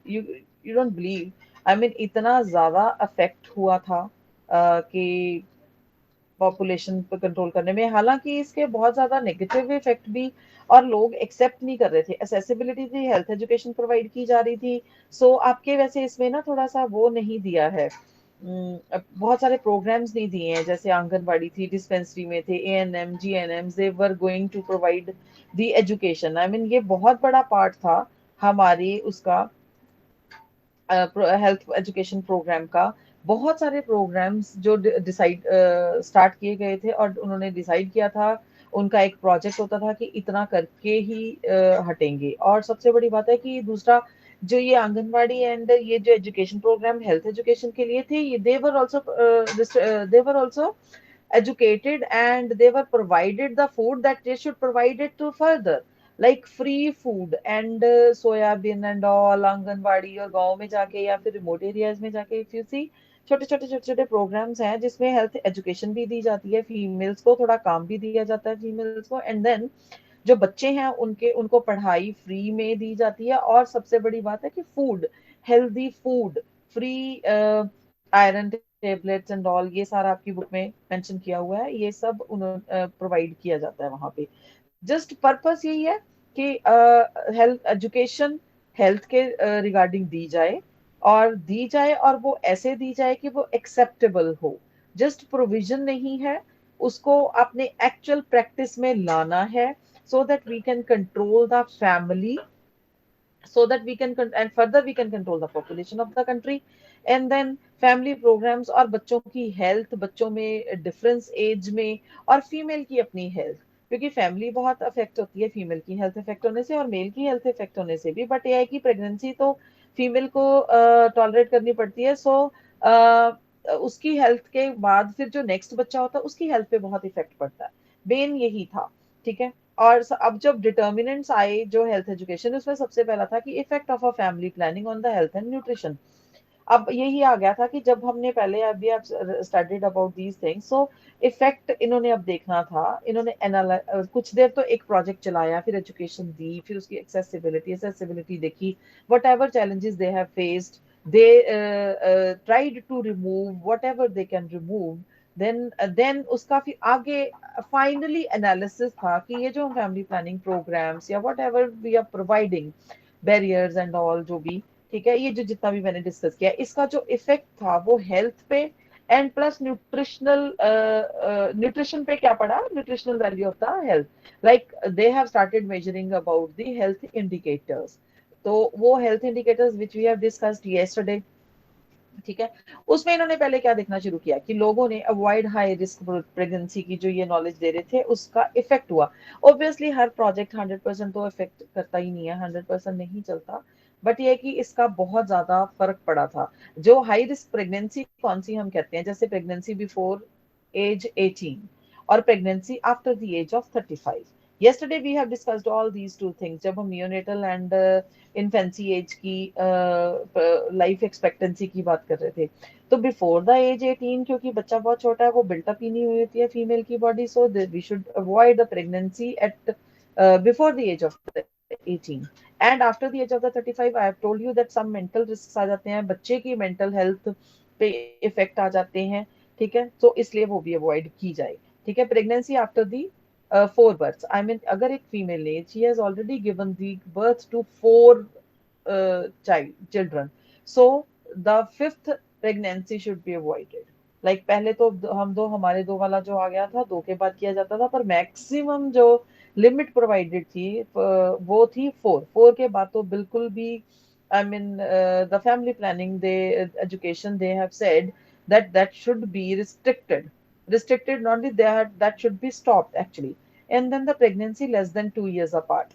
you you don't believe, I mean इतना ज्यादा अफेक्ट हुआ था कि पॉपुलेशन पर कंट्रोल करने में, हालांकि इसके बहुत ज्यादा नेगेटिव इफेक्ट भी, और लोग एक्सेप्ट नहीं कर रहे थे, एसेसिबिलिटी थी, हेल्थ एजुकेशन प्रोवाइड की जा रही थी। सो आपके वैसे इसमें ना थोड़ा सा वो नहीं दिया है, बहुत सारे प्रोग्राम्स नहीं दिए हैं, जैसे आंगनबाड़ी थी, डिस्पेंसरी में थे, ANM GNM, they were going to provide the education, I mean ये बहुत बड़ा पार्ट था हमारी उसका हेल्थ एजुकेशन प्रोग्राम का। बहुत सारे प्रोग्राम्स जो डिसाइड स्टार्ट किए गए थे, और उन्होंने डिसाइड किया था, उनका एक प्रोजेक्ट होता था कि इतना करके ही हटेंगे। और सबसे बड़ी बात है कि दूसरा, जो ये आंगनवाड़ी एंड ये जो एजुकेशन प्रोग्राम हेल्थ एजुकेशन के लिए थे, ये they were also educated and they were provided the food that they should provide it to further, like free food and soybean and all, anganwadi और गांव में जाके या फिर रिमोट एरियाज में जाके, इफ यू सी, छोटे छोटे प्रोग्राम्स हैं जिसमें हेल्थ एजुकेशन भी दी जाती है, फीमेल्स को थोड़ा काम भी दिया जाता है फीमेल्स को, एंड देन जो बच्चे हैं उनको पढ़ाई फ्री में दी जाती है, और सबसे बड़ी बात है कि food, healthy food free iron tablets and all, ये सारा आपकी बुक में मेंशन किया हुआ है, ये सब उन्होंने प्रोवाइड किया जाता है वहां पे। जस्ट पर्पस यही है कि हेल्थ एजुकेशन हेल्थ के रिगार्डिंग दी जाए, और दी जाए और वो ऐसे दी जाए कि वो एक्सेप्टेबल हो। जस्ट प्रोविजन नहीं है, उसको अपने एक्चुअल प्रैक्टिस में लाना है, so that we can control the family, so that we can and further we can control the population of the country. And then family programs और बच्चों की हेल्थ, बच्चों में डिफरेंस एज में, और फीमेल की अपनी हेल्थ, क्योंकि फैमिली बहुत अफेक्ट होती है फीमेल की हेल्थ इफेक्ट होने से और मेल की हेल्थ इफेक्ट होने से भी। बट यह है कि प्रेगनेंसी तो फीमेल को टॉलरेट करनी पड़ती है, सो उसकी हेल्थ के बाद फिर जो नेक्स्ट बच्चा होता है उसकी हेल्थ पे बहुत इफेक्ट पड़ता है। मेन यही था, ठीक है। और अब जब डिटर्मिनेंट्स आए जो हेल्थ एजुकेशन, उसमें सबसे पहला था कि effect of a family planning on the health and nutrition. अब यही आ गया था कि जब हमने पहले अभी आप studied about these things, so effect इन्होंने अब देखना था। इन्होंने कुछ देर तो एक प्रोजेक्ट चलाया, फिर एजुकेशन दी, फिर उसकी एक्सेसिबिलिटी देखी, whatever challenges they have faced, they tried to remove whatever they can remove. Then उसका फिर आगे फाइनली एनालिसिस था कि ये जो फैमिली प्लानिंग प्रोग्राम्स या whatever we are providing, barriers and all जो भी, ठीक है, ये जो जितना भी मैंने डिस्कस किया, इसका जो इफेक्ट था वो हेल्थ पे एंड प्लस न्यूट्रिशनल न्यूट्रिशन पे क्या पड़ा, nutritional value of the health, like they have started measuring about the health indicators. तो वो health indicators which we have discussed yesterday, ठीक है, उसमें इन्होंने पहले क्या देखना शुरू किया कि लोगों ने अवॉइड हाई रिस्क प्रेगनेंसी की जो ये नॉलेज दे रहे थे उसका इफेक्ट हुआ। ऑब्वियसली हर प्रोजेक्ट 100% तो इफेक्ट करता ही नहीं है, 100% नहीं चलता, बट ये है कि इसका बहुत ज्यादा फर्क पड़ा था। जो हाई रिस्क प्रेगनेंसी कौन सी हम कहते हैं, जैसे प्रेगनेंसी बिफोर एज 18 और pregnancy after the age of 35। yesterday we have discussed all these two things जब हम neonatal and इन्फेंसी एज की लाइफ एक्सपेक्टेंसी की बात कर रहे थे। तो बिफोर द एज 18, क्योंकि बच्चा बहुत छोटा है, वो बिल्टअप ही नहीं हुई होती है फीमेल की body, so we should avoid the pregnancy at before the age of 18। And after the age of the 35 I have told you that some mental risk आ जाते हैं, बच्चे की मेंटल हेल्थ पे इफेक्ट आ जाते हैं, ठीक है, तो इसलिए वो भी अवॉइड की जाए। ठीक है, pregnancy after the four birth, I mean अगर एक फीमेल ने she has already given the birth to four children, so the fifth pregnancy should be avoided. लाइक पहले तो हम दो, हमारे दो वाला जो आ गया था, दो के बाद किया जाता था, पर मैक्सिमम जो लिमिट प्रोवाइडेड थी वो थी फोर। फोर के बाद तो बिल्कुल भी, I mean the family planning they education they have said that that should be restricted, not that that should be stopped actually. And then the pregnancy less than 2 years apart,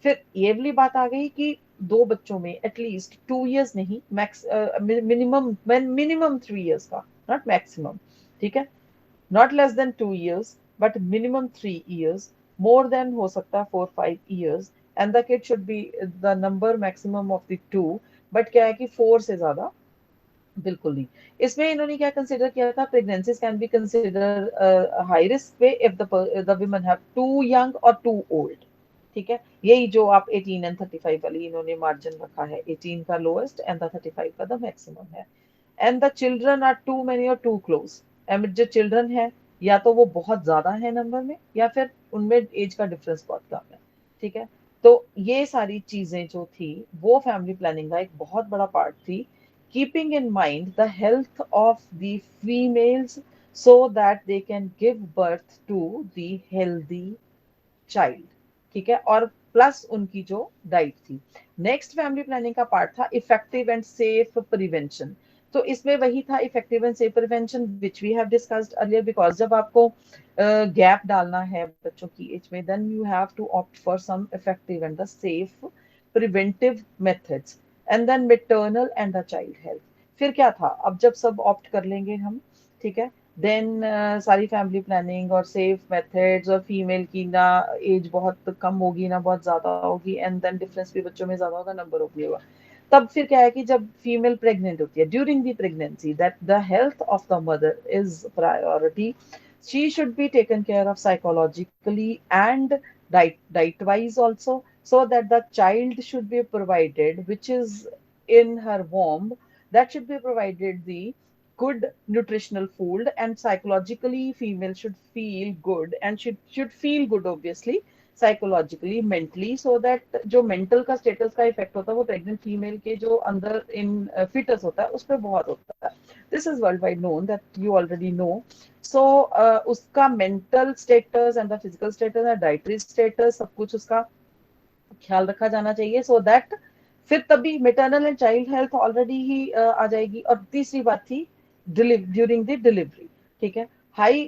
फिर ये वाली बात आ गई कि दो बच्चों में एटलीस्ट 2 years नहीं, मैक्स मिनिमम मिनिमम 3 years का, नॉट मैक्सिमम, ठीक है, not less than 2 years but minimum 3 years, more than हो सकता है 4-5 years, and the kid should be the number maximum of the two. But क्या है कि फोर से ज्यादा बिल्कुल नहीं। इसमें इन्होंने क्या कंसिडर किया था, pregnancies can be consider high risk पे if the women have too young और टू ओल्ड। ठीक है, यही जो आप 18 एंड 35 वाली इन्होंने मार्जिन रखा है, 18 का लोएस्ट एंड द 35 का द मैक्सिमम है। And the children are too many और टू क्लोज, एंड जो चिल्ड्रन है या तो वो बहुत ज्यादा है नंबर में, या फिर उनमें एज का डिफरेंस बहुत कम है। ठीक है, तो ये सारी चीजें जो थी वो फैमिली प्लानिंग का एक बहुत बड़ा पार्ट थी, keeping in mind the health of the females so that they can give birth to the healthy child. ठीक है, और प्लस उनकी जो डाइट थी। नेक्स्ट फैमिली प्लानिंग का पार्ट था इफेक्टिव एंड सेफ प्रिवेंशन। तो इसमें वही था effective and safe prevention which we have discussed earlier, because जब आपको गैप डालना है बच्चों की एज में, then you have to opt for some effective and the safe preventive methods, and then maternal and the child health. फिर क्या था, अब जब सब ऑप्ट कर लेंगे हम, ठीक है, देन सारी फैमिली प्लानिंग और सेफ मेथड्स, और फीमेल की ना एज बहुत कम होगी ना बहुत ज्यादा होगी, एंड देन डिफरेंस भी बच्चों में ज्यादा होगा, नंबर ऑफ भी होगा। तब फिर क्या है कि जब फीमेल प्रेग्नेंट होती है, during the pregnancy, that the health of the mother is priority. She should be taken care of psychologically and diet wise also, so that the child should be provided which is in her womb that should be provided the good nutritional food, and psychologically female should feel good, and should feel good obviously, psychologically mentally, so that जो mental का status का effect होता है वो pregnant female के जो अंदर इन foetus होता है उस पर बहुत होता है. This is world wide known, that you already know. So उसका mental status and the physical status and dietary status सब कुछ उसका ख्याल रखा जाना चाहिए, सो दैट फिर तभी maternal and child health already ही आ जाएगी. और तीसरी बात थी ड्यूरिंग द डिलीवरी. ठीक है, हाई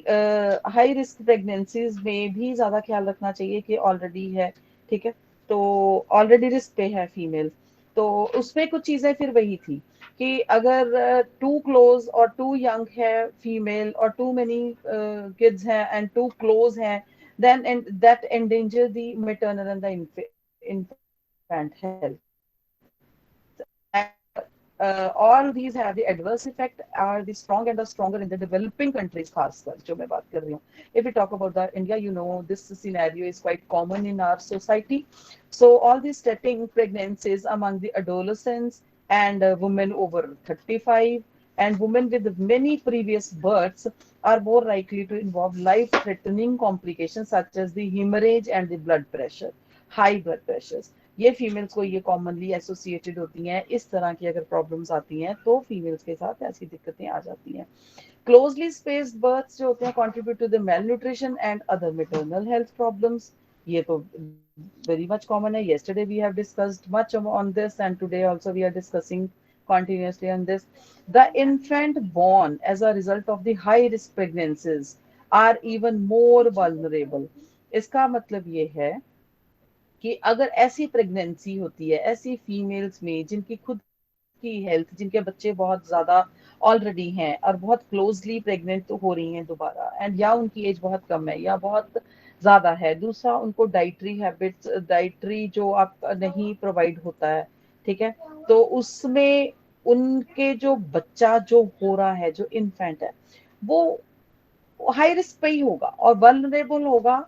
हाई रिस्क प्रेगनेंसीज में भी ज्यादा ख्याल रखना चाहिए कि ऑलरेडी है. ठीक है, तो ऑलरेडी रिस्क पे है फीमेल, तो उसमें कुछ चीजें फिर वही थी कि अगर टू क्लोज और टू यंग है फीमेल और टू मेनी किड्स हैं एंड टू क्लोज हैं, then and that endanger the maternal and the infant health. And all these have the adverse effect are the strong and the stronger in the developing countries खासकर जो मैं बात कर रही हूँ. If we talk about the India, you know this scenario is quite common in our society. So all these starting pregnancies among the adolescents and women over 35 and women with many previous births are more likely to involve life-threatening complications such as the hemorrhage and the blood pressure, high blood pressures. ये females को ये commonly associated होती हैं. इस तरह की अगर problems आती हैं तो फीमेल्स के साथ ऐसी दिक्कतें आ जाती हैं. क्लोजली स्पेस्ड बर्थ्स जो होते हैं contribute to the malnutrition and other maternal health problems. ये तो very much common है. Yesterday we have discussed much on this and today also we are discussing continuously on this. The infant born as a result of the high risk pregnancies are even more vulnerable. इसका मतलब ये है कि अगर ऐसी pregnancy होती है ऐसी फीमेल्स में जिनकी खुद की हेल्थ, जिनके बच्चे बहुत ज्यादा ऑलरेडी हैं और बहुत क्लोजली प्रेग्नेंट तो हो रही हैं दोबारा, एंड या उनकी एज बहुत कम है या बहुत ज्यादा है. दूसरा, उनको डाइटरी हैबिट्स, डाइटरी जो आप नहीं प्रोवाइड होता है. ठीक है, तो उसमें उनके जो बच्चा जो हो रहा है, जो इन्फेंट है, वो हाई रिस्क पे ही होगा और वल्नरेबल होगा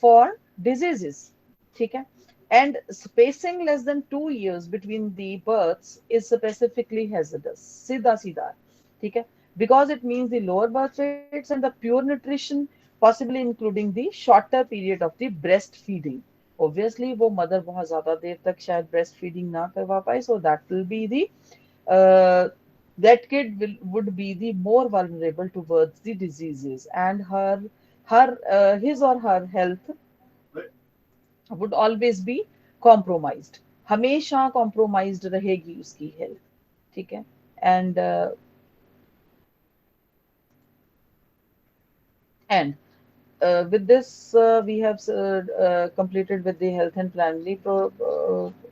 फॉर डिजीजेस. ठीक है, and spacing less than 2 years between the births is specifically hazardous. सीधा सीधा, ठीक है, because it means the lower birth rates and the pure nutrition, possibly including the shorter period of the breastfeeding. Obviously वो mother बहुत ज्यादा देर तक शायद breast feeding ना करवा पाए, so that will be the uh, that kid would be the more vulnerable towards the diseases, and her his or her health would always be compromised. हमेशा compromised रहेगी उसकी health. ठीक है, and with this we have completed with the health and family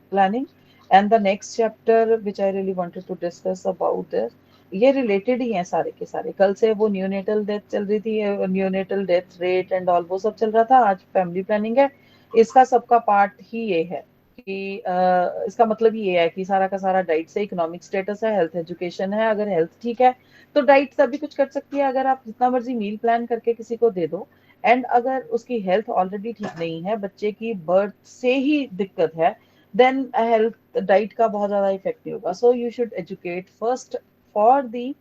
planning, and the next chapter which I really wanted to discuss about this, ये related ही हैं सारे के सारे. कल से वो न्यूनेटल डेथ चल रही थी, neonatal death rate and all वो सब चल रहा था. आज फैमिली प्लानिंग है. इसका सबका पार्ट ही ये है कि इसका मतलब ये है कि सारा का सारा डाइट से, इकोनॉमिक स्टेटस है, हेल्थ एजुकेशन है. अगर हेल्थ ठीक है तो डाइट तभी कुछ कर सकती है. अगर आप जितना मर्जी मील प्लान करके किसी को दे दो, एंड अगर उसकी हेल्थ ऑलरेडी ठीक नहीं है, बच्चे की बर्थ से ही दिक्कत है, देन हेल्थ डाइट का बहुत ज्यादा इफेक्ट नहीं होगा. So you should educate first for the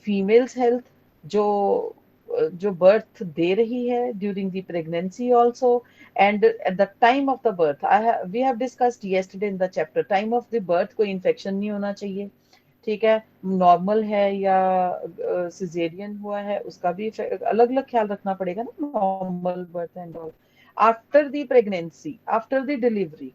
females health जो जो बर्थ दे रही है during the pregnancy also, and at the time of the birth. We have discussed yesterday in the chapter, time of the birth कोई infection नहीं होना चाहिए. ठीक है, नॉर्मल है या सिजेरियन हुआ है उसका भी अलग अलग ख्याल रखना पड़ेगा ना, normal birth and all. After the pregnancy, after the delivery,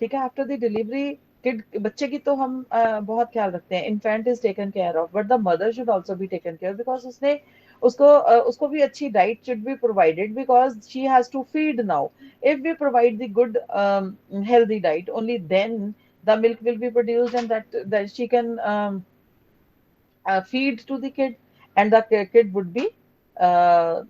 ठीक है, आफ्टर द डिलीवरी किड, बच्चे की तो हम बहुत ख्याल रखते हैं. Infant is taken care of, but the mother should also be taken care, because उसने उसको भी अच्छी diet should be provided, because she has to feed now. if we provide the good healthy diet, only then the milk will be produced, and that she can feed to the kid, and the kid would be uh,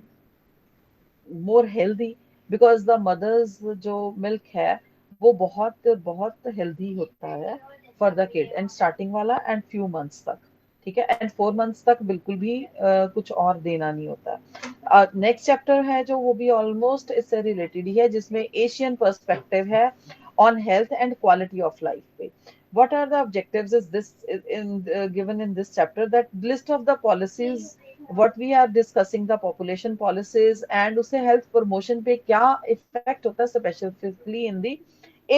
more healthy, because the mother's जो milk है वो बहुत बहुत healthy होता है for the kid, and starting वाला and few months तक. ठीक है, and 4 months तक बिल्कुल भी कुछ और देना नहीं होता. नेक्स्ट चैप्टर है जो वो भी ऑलमोस्ट इससे रिलेटेड ही है, जिसमें एशियन पर्सपेक्टिव है on health and quality of life पे. what are the objectives is this in given in this chapter, that list of the policies what we are discussing, the population policies, and उसे health promotion पे क्या effect होता है specifically in the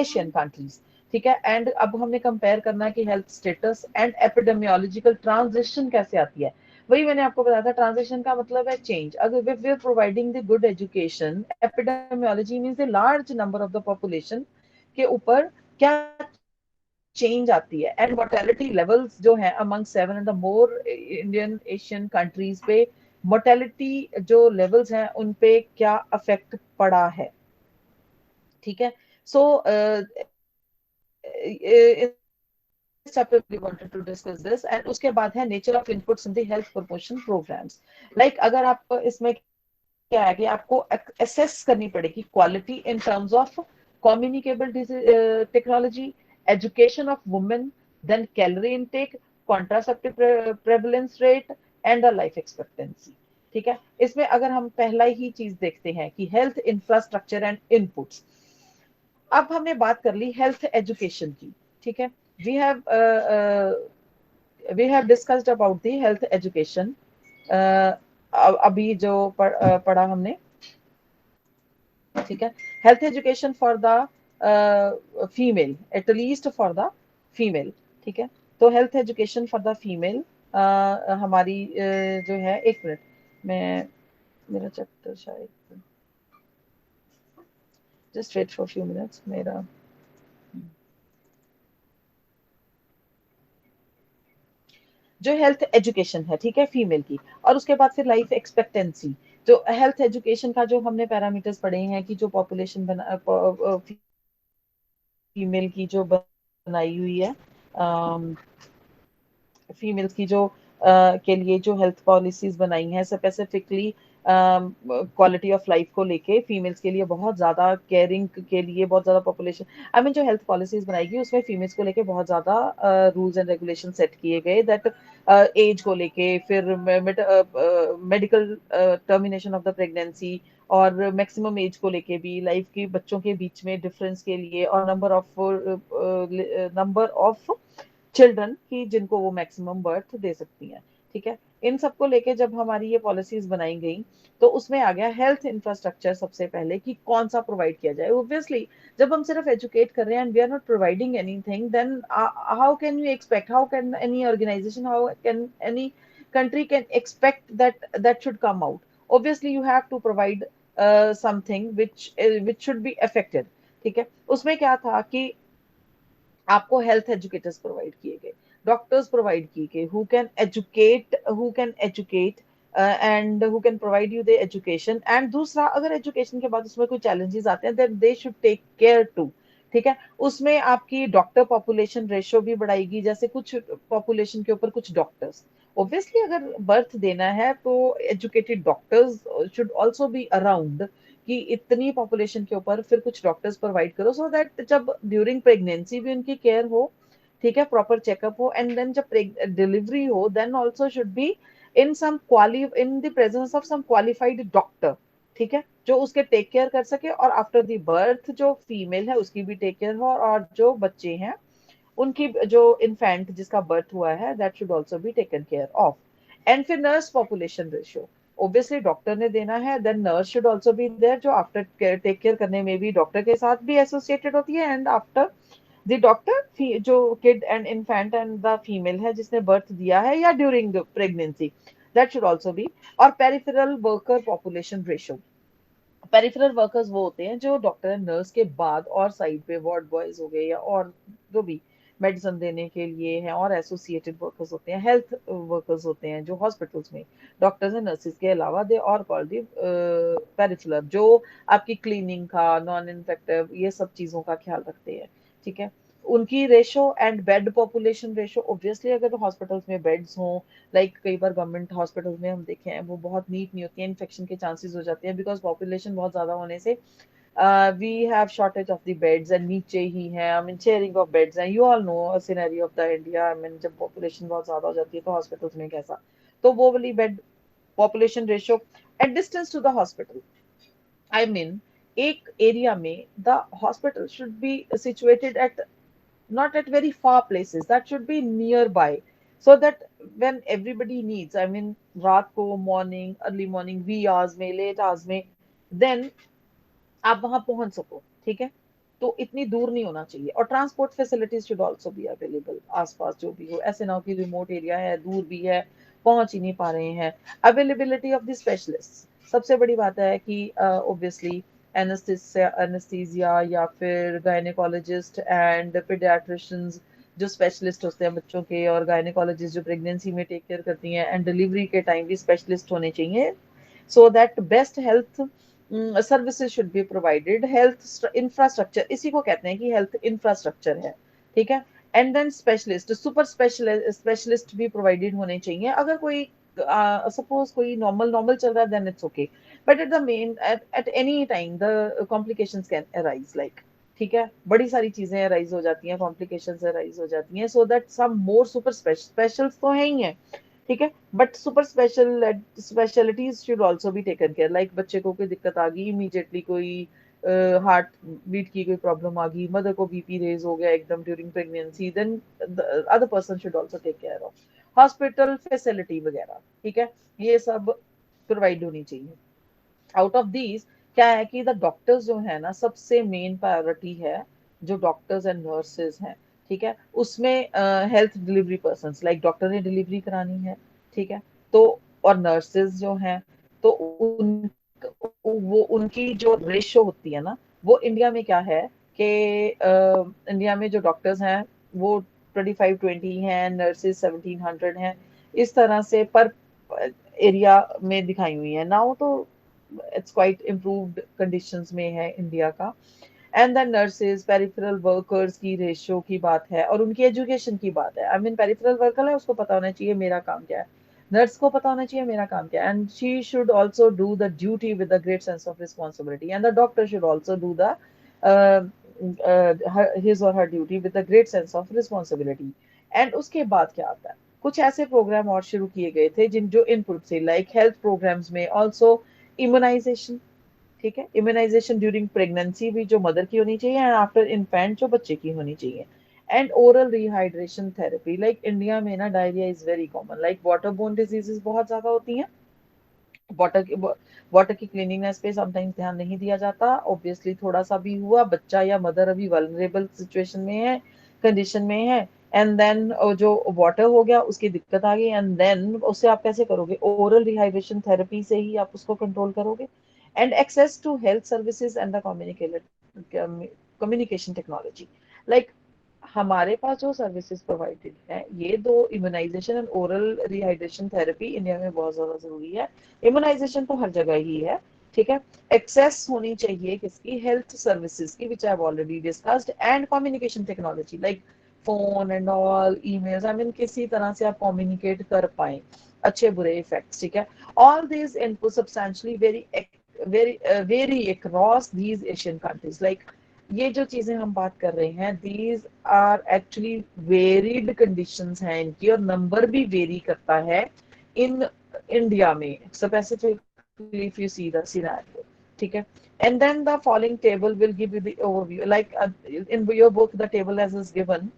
Asian countries. ठीक है, and अब हमें compare करना है कि health status and epidemiological transition कैसे आती है. वही मैंने आपको बताया था, ट्रांजिशन का मतलब है चेंज. अगर we are providing the good education, epidemiology means the large number of the population के ऊपर क्या चेंज आती है, एंड मोर्टेलिटी लेवल्स जो है among 7 and the more Indian Asian countries पे मोर्टेलिटी जो लेवल्स हैं उन पे क्या अफेक्ट पड़ा है. ठीक है, सो इस chapter we wanted to discuss this, and उसके बाद है nature of inputs in the health promotion programs. like अगर आप इसमें क्या है कि आपको assess करनी पड़ेगी quality in terms of communicable technology, education of women, then calorie intake, contraceptive prevalence rate and the life expectancy. ठीक है, इसमें अगर हम पहला ही चीज देखते हैं कि हेल्थ इंफ्रास्ट्रक्चर एंड इनपुट्स. अब हमने बात कर ली हेल्थ एजुकेशन की. ठीक है, we have we have discussed about the health education. अभी जो पढ़ा हमने. ठीक है, health education for the female, at least for the female. ठीक है, तो health education for the female हमारी जो है, एक मिनट, मैं मेरा चैप्टर शायद, just wait for few minutes. मेरा जो हेल्थ एजुकेशन है, ठीक है, फीमेल की, और उसके बाद फिर लाइफ एक्सपेक्टेंसी. जो हेल्थ एजुकेशन का जो हमने पैरामीटर्स पढ़े हैं कि जो पॉपुलेशन बना फीमेल की जो बनाई हुई है, फीमेल्स की जो के लिए जो हेल्थ पॉलिसीज बनाई हैं स्पेसिफिकली क्वालिटी ऑफ लाइफ को लेके, फीमेल्स के लिए बहुत ज्यादा केयरिंग के लिए बहुत ज्यादा पॉपुलेशन, आई मीन जो हेल्थ पॉलिसीज बनाएगी उसमें फीमेल्स को लेके बहुत ज्यादा रूल्स एंड रेगुलेशन सेट किए गए, दैट एज को लेके, फिर medical termination of the pregnancy, और मैक्सिमम एज को लेके भी, लाइफ की बच्चों के बीच में डिफरेंस के लिए, और नंबर ऑफ चिल्ड्रन की जिनको वो मैक्सिमम बर्थ दे सकती हैं. ठीक है, इन सबको लेके जब हमारी ये पॉलिसीज बनाई गई, तो उसमें आ गया हेल्थ इंफ्रास्ट्रक्चर सबसे पहले कि कौन सा प्रोवाइड किया जाए. ऑब्वियसली जब हम सिर्फ एजुकेट कर रहे हैं and we are not providing anything, then how can you expect, how can any organization, how can any country can expect that should come out. Obviously you have to provide something which should be affected. ठीक है, उसमें क्या था कि आपको health educators provide किए गए, doctors provide किए गए, who can educate and who can provide you the education. And दूसरा, अगर एजुकेशन के बाद उसमें कोई चैलेंजेस आते हैं, then they should take care to. ठीक है, उसमें आपकी डॉक्टर पॉपुलेशन रेशियो भी बढ़ाएगी, जैसे कुछ पॉपुलेशन के ऊपर कुछ डॉक्टर्स. ऑब्वियसली अगर बर्थ देना है तो educated doctors should also be around, कि इतनी पॉपुलेशन के ऊपर फिर कुछ डॉक्टर्स प्रोवाइड करो, सो दैट जब ड्यूरिंग प्रेगनेंसी भी उनकी केयर हो, ठीक है, प्रॉपर चेकअप हो, एंड देन जब डिलीवरी हो, then also should be in the presence of some qualified doctor. ठीक है, जो उसके टेक केयर कर सके, और आफ्टर द बर्थ जो फीमेल है उसकी भी टेक केयर हो, और जो बच्चे हैं उनकी, जो इन्फेंट जिसका बर्थ हुआ है, that should also be taken care of. And फिर nurse population ratio, obviously doctor ने देना है, then nurse should also be there, जो आफ्टर टेक केयर करने में भी डॉक्टर के साथ भी एसोसिएटेड होती है, एंड आफ्टर द डॉक्टर जो kid and infant and the female है जिसने बर्थ दिया है, या during pregnancy, that should also be. और peripheral worker population ratio, peripheral workers वो होते हैं जो डॉक्टर एंड नर्स के बाद और साइड पे वार्ड बॉयज हो गए, या और जो भी मेडिसिन देने के लिए हैं, और एसोसिएटेड वर्कर्स होते हैं, हेल्थ वर्कर्स होते हैं जो हॉस्पिटल्स में डॉक्टर्स एंड नर्सेज के अलावा, दे और कॉल्ड द पेरिफेरल, जो आपकी क्लीनिंग का, नॉन इन्फेक्टिव, ये सब चीजों का ख्याल रखते हैं. ठीक है, उनकी ratio and bed population ratio, obviously अगर हॉस्पिटल्स में बेड्स हों, लाइक कई बार गवर्नमेंट हॉस्पिटल्स में हम देखे हैं वो बहुत नीट नहीं होती है, इन्फेक्शन के चांसेस हो जाते हैं, बिकॉज पॉपुलेशन बहुत ज्यादा होने से we have shortage of the beds, and नीचे ही है, I mean sharing of beds हैं, you all know scenario of the India, I mean जब पॉपुलेशन बहुत ज्यादा हो जाती है तो हॉस्पिटल्स में कैसा, तो वो वाली bed population ratio. At distance to the hospital, I mean एक एरिया में the hospital should be situated at not at very far places. That should be nearby, so that when everybody needs, I mean, रात को, morning, early morning, wee hours में, late hours में, then आप वहां पहुंच सको, ठीक है। तो इतनी दूर नहीं होना चाहिए, और transport facilities should also be available आसपास जो भी हो, ऐसे ना हो कि रिमोट एरिया है, दूर भी है, पहुंच ही नहीं पा रहे हैं। अवेलेबिलिटी ऑफ द स्पेशलिस्ट, सबसे बड़ी बात है कि ऑब्वियसली एनेस्थीसिया या फिर गायनेकोलॉजिस्ट एंड पीडियाट्रिशियंस, जो स्पेशलिस्ट होते हैं बच्चों के, और गायनेकोलॉजिस्ट जो प्रेगनेंसी में टेक केयर करती हैं, एंड डिलीवरी के टाइम भी स्पेशलिस्ट होने चाहिए, so that best health services should be provided. Health infrastructure, इसी को कहते हैं कि हेल्थ इंफ्रास्ट्रक्चर है, ठीक है। And then specialist, super specialist भी प्रोवाइडेड होने चाहिए। अगर कोई सपोज कोई नॉर्मल नॉर्मल चल रहा है, then it's okay, but at the main at any time the complications can arise, like, ठीक है, बड़ी सारी चीजें अराइज हो जाती हैं, कॉम्प्लिकेशंस अराइज हो जाती हैं, so that some more super specials तो है ही है, ठीक है, but super specialities should also be taken care. Like बच्चे को कोई दिक्कत आ गई, इमीडिएटली कोई हार्ट बीट की कोई प्रॉब्लम आ गई, मदर को बीपी रेज हो गया एकदम during pregnancy, then other person should also take care of hospital facility वगैरह, ठीक है, ये सब प्रोवाइड होनी चाहिए। आउट ऑफ दीज क्या है कि द डॉक्टर्स जो है ना, सबसे मेन प्रायोरिटी है, जो डॉक्टर्स एंड नर्सेज हैं, ठीक है, उसमें health delivery person, like doctor ने डिलीवरी करानी है, ठीक है, तो और नर्सेज जो हैं, तो उन वो उनकी जो रेशो होती है ना, वो इंडिया में क्या है कि इंडिया में जो डॉक्टर्स हैं वो 2520 हैं, नर्सेज 1700 हैं, इस तरह से पर एरिया में दिखाई हुई है ना, वो तो इट्स क्वाइट इम्प्रूव्ड कंडीशंस में है इंडिया का। And then nurses, peripheral workers की रेशियो की बात है, और उनकी एजुकेशन की बात है। आई मीन पेरिफेरल वर्कर है, उसको पता होना चाहिए मेरा काम क्या है, नर्स को पता होना चाहिए मेरा काम क्या है, and she should also do the duty with the great sense of responsibility, and the doctor should also do the his or her duty with a great sense of responsibility। And उसके बाद क्या आता है, कुछ ऐसे programme और शुरू किए गए थे जिन जो इनपुट से, लाइक हेल्थ प्रोग्राम्स में ऑल्सो इम्यूनाइजेशन, ठीक है, इम्यूनाइजेशन ड्यूरिंग प्रेगनेंसी भी जो मदर की होनी चाहिए, एंड आफ्टर इन्फेंट जो बच्चे की होनी चाहिए। And oral rehydration therapy, like India में ना diarrhoea is very common, like water borne diseases बहुत ज्यादा होती हैं, वाटर की वाटर की क्लीनिंगनेस पे समटाइम्स ध्यान नहीं दिया जाता, ऑब्वियसली थोड़ा सा भी हुआ, बच्चा या मदर अभी वल्नरेबल सिचुएशन में है, कंडीशन में है, एंड देन जो वाटर हो गया उसकी दिक्कत आ गई, एंड देन उससे आप कैसे करोगे, ओरल रिहाइड्रेशन थेरेपी से ही आप उसको कंट्रोल करोगे। And access to health services and the communication technology, like हमारे पास जो सर्विसेज प्रोवाइडेड है, ये दो, immunization and oral rehydration therapy India में बहुत ज्यादा जरूरी है। इम्यूनाइजेशन तो हर जगह ही है, ठीक है। एक्सेस होनी चाहिए किसकी, हेल्थ सर्विसेज की, which I have already discussed, and communication technology, like phone and all, emails, I mean किसी तरह से आप कम्युनिकेट कर पाए, अच्छे बुरे इफेक्ट्स, ठीक है। All these input substantially very across these Asian countries, like ये जो चीजें हम बात कर रहे हैं, these are actually varied conditions हैं इनकी, और नंबर भी वेरी करता है इन इंडिया में specifically, if you see the scenario, ठीक है। And then the following table will give you the overview, like in your book the table as is given,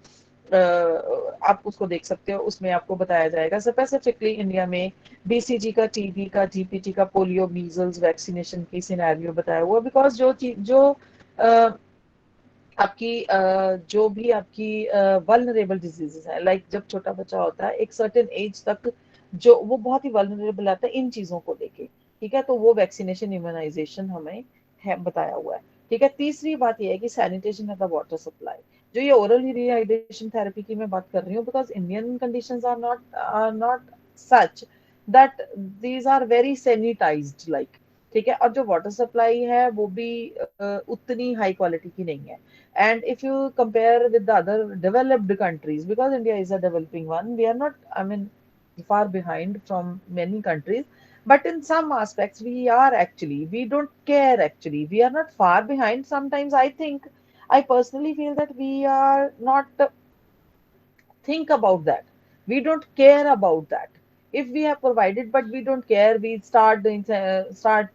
आप उसको देख सकते हो, उसमें आपको बताया जाएगा स्पेसिफिकली इंडिया में बीसीजी का, टीबी का, जीपीटी का, पोलियो, मीजल्स वैक्सीनेशन की सिनेरियो बताया हुआ, बिकॉज जो चीज जो uh, आपकी जो भी आपकी वल्नरेबल डिजीजेस है, लाइक जब छोटा बच्चा होता है एक सर्टेन एज तक, जो वो बहुत ही वल्नरेबल आता है इन चीजों को लेके, ठीक है, तो वो वैक्सीनेशन इम्यूनाइजेशन हमें है बताया हुआ है, ठीक है। तीसरी बात ये है कि sanitation of the water supply, जो ये ओरल रिहाइड्रेशन थेरेपी की मैं बात कर रही हूँ, because Indian conditions are not such that these are very sanitized, like, ठीक है, और जो वाटर सप्लाई है वो भी उतनी हाई क्वालिटी की नहीं है। And if you compare with the other developed countries, because India is a developing one, we are not, I mean, far behind from many countries, but in some aspects we are actually, we don't care actually, we are not far behind. Sometimes I think, I personally feel that we are not think about that, we don't care about that. If we have provided but we don't care, we start doing, start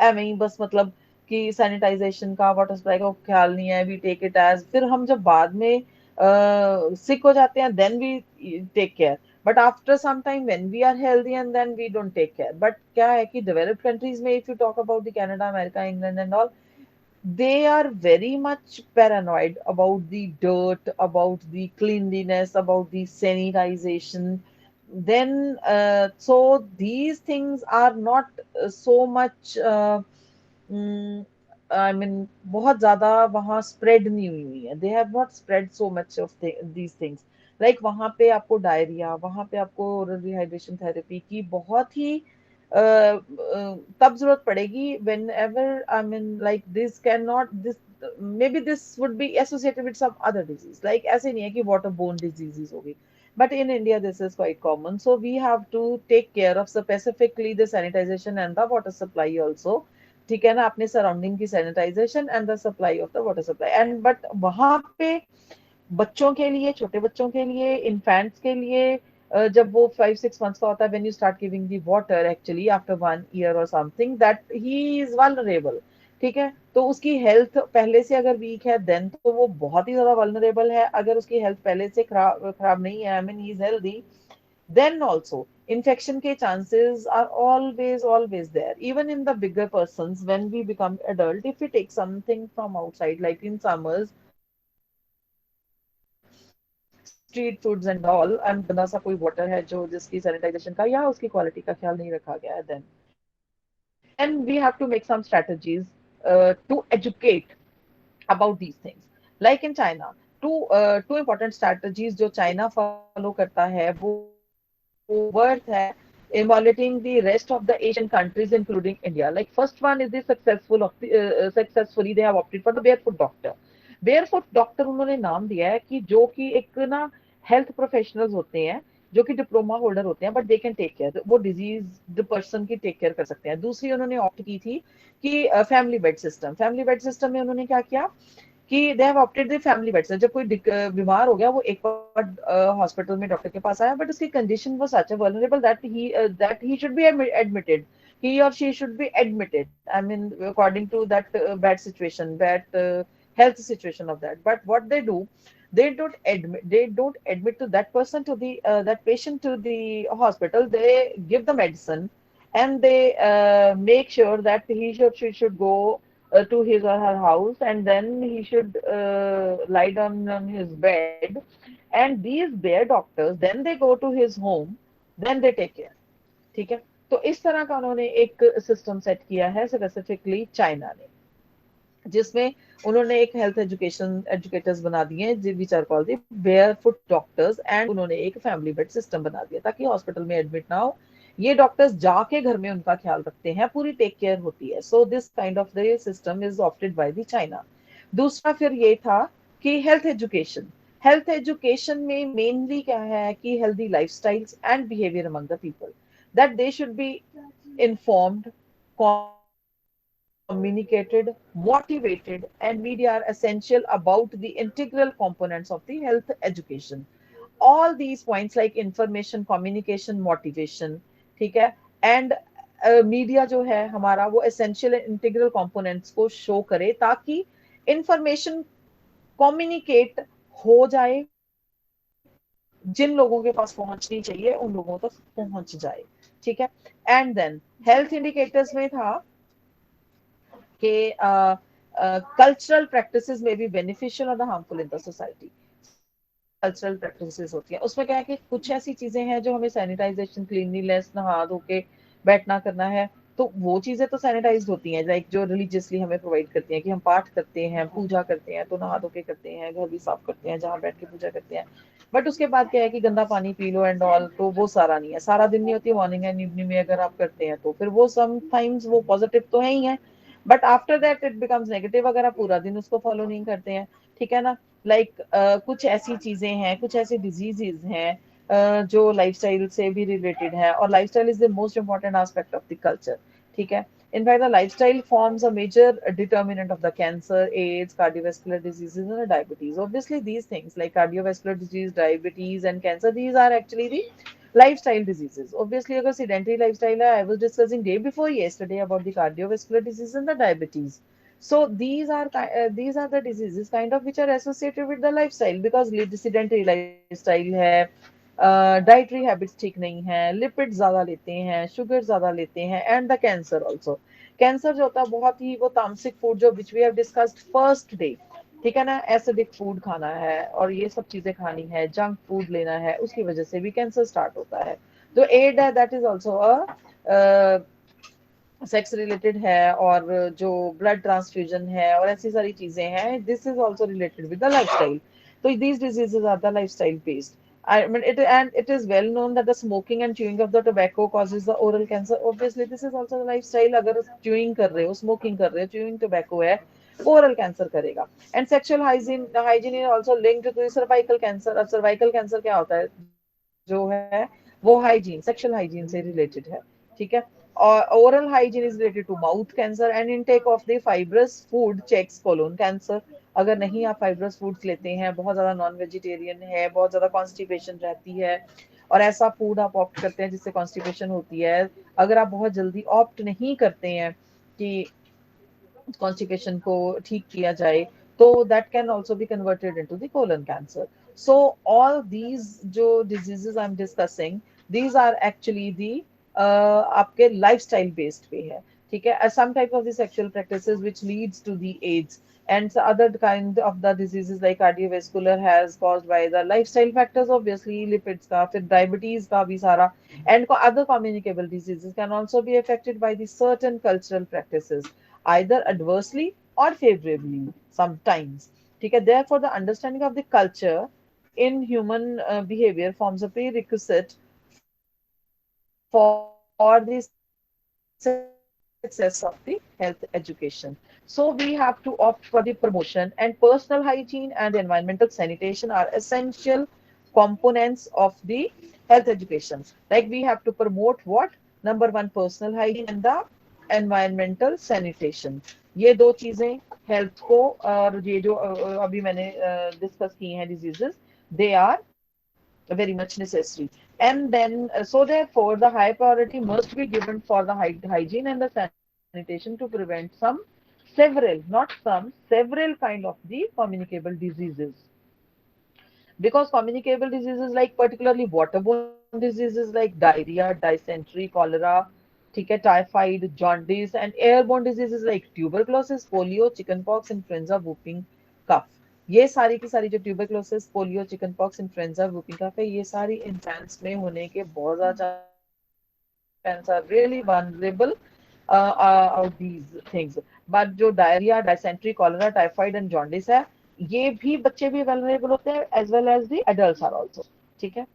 ਐਵੇਂ ਹੀ ਬਸ ਮਤਲਬ कि sanitisation का, water supply का ख्याल नहीं है, we take it as, फिर हम जब बाद में सिक हो जाते हैं then we take care, but after some time when we are healthy and then we don't take care. But क्या है कि डेवलप्ड कंट्रीज में, if you talk about the Canada, America, England and all, they are very much paranoid about the dirt, about the cleanliness, about the sanitization. Then, so these things are not so much, mm, I mean, बहुत ज़्यादा वहाँ spread नहीं हुई है. They have not spread so much of these things. Like वहाँ पे आपको diarrhoea, वहाँ पे आपको oral rehydration therapy की बहुत ही तब जरूरत पड़ेगी whenever, I mean, like this cannot this maybe this would be associated with some other disease, like ऐसे नहीं है कि waterborne diseases होगी, but in India this is quite common, so we have to take care of specifically the sanitization and the water supply also. ठीक है ना, अपने surrounding की sanitisation and the supply of the water supply and, but वहां पे बच्चों के लिए, छोटे बच्चों के लिए, इन्फेंट्स के लिए, जब वो 5-6 मंथ्स का होता है, when you start giving the water actually after 1 year और something, that he is vulnerable. ठीक है, तो उसकी हेल्थ पहले से अगर वीक है देन तो वो बहुत ही ज्यादा वल्नरेबल है। अगर उसकी हेल्थ पहले से खराब खराब नहीं है, I mean he is healthy, then also infection के chances are always there, even in the bigger persons when we become adult. If we take something from outside, like in summers, street foods and all, and गंदा सा कोई water है जो जिसकी sanitisation का या उसकी quality का ख्याल नहीं रखा गया है, then we have to make some strategies to educate about these things. Like in China, two important strategies जो China follow करता है वो worth है emulating the rest of the Asian countries including India. Like first one is the successfully they have opted for the barefoot doctor. Barefoot doctor उन्होंने नाम दिया है कि जो कि एक ना हेल्थ प्रोफेशनल्स होते हैं जो कि डिप्लोमा होल्डर होते हैं, but they can take care, वो डिजीज पर्सन की टेक केयर कर सकते हैं। दूसरी उन्होंने ऑप्ट की थी कि family bed system, family bed system में उन्होंने क्या किया कि they have opted the family bed. जब कोई बीमार हो गया, वो एक बार हॉस्पिटल में डॉक्टर के पास आया, बट उसकी कंडीशन वो such vulnerable that he should be admitted, he or she should be admitted, I mean, according to that bad situation, bad health situation of that. But what they do, they don't admit to that person, to the that patient to the hospital. They give the medicine and they make sure that she should go to his or her house, and then he should lie down on his bed, and these bare doctors then they go to his home, then they take care। ठीक है, तो इस तरह का उन्होंने एक system set किया है स्पेसिफिकली चाइना ने, जिसमें उन्होंने एक हेल्थ एजुकेशन एजुकेटर्स बना दिए हैं which are called the barefoot doctors, एंड उन्होंने एक फैमिली बेड सिस्टम बना दिया ताकि हॉस्पिटल में एडमिट ना हो, ये डॉक्टर्स जाके घर में उनका ख्याल रखते हैं, पूरी टेक केयर होती है। So this kind of the system is opted by the China. दूसरा फिर ये था कि हेल्थ एजुकेशन, हेल्थ एजुकेशन में मेनली क्या है कि healthy lifestyles and behaviour among the people, that they should be informed, communicated, motivated, and media are essential about the integral components of the health education. All these points like information, communication, motivation, ठीक है, and media जो है हमारा वो essential integral components को show करे ताकि information communicate हो जाए, जिन लोगों के पास पहुंचनी चाहिए उन लोगों तक पहुंच जाए। ठीक है, एंड देन हेल्थ इंडिकेटर्स में था कि cultural practices may be beneficial or the harmful in the society। Cultural practices होती हैं, उसमें क्या है कि कुछ ऐसी चीजें हैं जो हमें सैनिटाइजेशन, क्लीनलीनेस, नहा धो के बैठना करना है, तो वो चीजें तो सैनिटाइज होती हैं, लाइक जो रिलीजियसली हमें प्रोवाइड करती हैं कि हम पाठ करते हैं, पूजा करते हैं, तो नहा धो के करते हैं, घर भी साफ करते हैं जहाँ बैठ के पूजा करते हैं। बट उसके बाद क्या है कि गंदा पानी पी लो एंड ऑल, तो वो सारा नहीं है, सारा दिन नहीं होती, मॉर्निंग एंड इवनिंग में अगर आप करते हैं तो फिर वो समटाइम्स वो पॉजिटिव तो है ही है, but after that it becomes negative अगर आप पूरा दिन उसको फॉलो नहीं करते हैं। ठीक है ना, लाइक कुछ ऐसी चीजें हैं, कुछ ऐसे डिजीजेज हैं जो लाइफस्टाइल से भी रिलेटेड है, और lifestyle is the most important aspect of the culture. ठीक है, in fact the lifestyle forms a major determinant of the cancer, AIDS, cardiovascular diseases and diabetes. Obviously these things like cardiovascular disease, diabetes and cancer, these are actually the lifestyle diseases। obviously अगर sedentary lifestyle है, I was discussing day before yesterday about the cardiovascular disease and the diabetes। So these are the diseases kind of which are associated with the lifestyle, because sedentary lifestyle है, dietary habits ठीक नहीं है, lipid ज्यादा लेते हैं, sugar ज्यादा लेते हैं, and the cancer also. Cancer जो होता है बहुत ही वो तामसिक फूड जो which we have discussed first day, ठीक है ना, एसिडिक फूड खाना है और ये सब चीजें खानी है, जंक फूड लेना है, उसकी वजह से भी कैंसर स्टार्ट होता है। तो एड है that is also a sex related है, और जो ब्लड ट्रांसफ्यूजन है और ऐसी सारी चीजें हैं, this is also related with the lifestyle. तो these diseases are the lifestyle based. I mean, it is well known that the smoking and chewing of the tobacco causes the oral cancer. Obviously, this is also a lifestyle. अगर chewing कर रहे हो, smoking कर रहे हो, chewing tobacco है, oral cancer करेगा। And sexual hygiene is also linked to cervical cancer। अब cervical cancer क्या होता है, जो है वो हाइजीन, सेक्सुअल हाइजीन से रिलेटेड है, ठीक है। और oral hygiene is related to mouth cancer, and intake of the fibrous food checks colon cancer. अगर नहीं आप फाइब्रस फूड्स लेते हैं, बहुत ज्यादा नॉन वेजिटेरियन है, बहुत ज्यादा कॉन्स्टिपेशन रहती है, और ऐसा फूड आप ऑप्ट करते हैं जिससे कॉन्स्टिपेशन होती है, अगर आप बहुत जल्दी ऑप्ट नहीं करते हैं कि कॉन्स्टिपेशन को ठीक किया जाए, तो that can also be converted into the colon cancer. So all these जो diseases I am discussing, these are actually the आपके लाइफस्टाइल बेस्ड पे है, ठीक है। Some type of the sexual practices which leads to the AIDS and other kind of the diseases like cardiovascular has caused by the lifestyle factors, obviously lipids का, फिर diabetes का भी सारा, and other communicable diseases can also be affected by the certain cultural practices, either adversely or favorably sometimes, ठीक है। Therefore the understanding of the culture in human behavior forms a prerequisite for the success of the health education. So we have to opt for the promotion, and personal hygiene and the environmental sanitation are essential components of the health education. Like we have to promote what? Number one, personal hygiene, and the environmental sanitation। ये दो चीजें health को, और ये जो अभी मैंने discuss की हैं diseases, they are very much necessary. And then so therefore the high priority must be given for the hygiene and the sanitation to prevent some several, not some, several kind of the communicable diseases, because communicable diseases like particularly waterborne diseases like diarrhea, dysentery, cholera, ठीक है, typhoid, jaundice, and airborne diseases like tuberculosis, polio, chickenpox, influenza, whooping cough। ये सारी की सारी जो tuberculosis, polio, chickenpox, influenza, whooping cough है, ये सारी इन्फेंट्स में होने के बहुत ज्यादा चांसेस है, and infants are really vulnerable of these things। But जो diarrhoea, dysentery, cholera, typhoid and jaundice है, ये भी बच्चे भी वनरेबल होते हैं as well as the adults are also, ठीक है।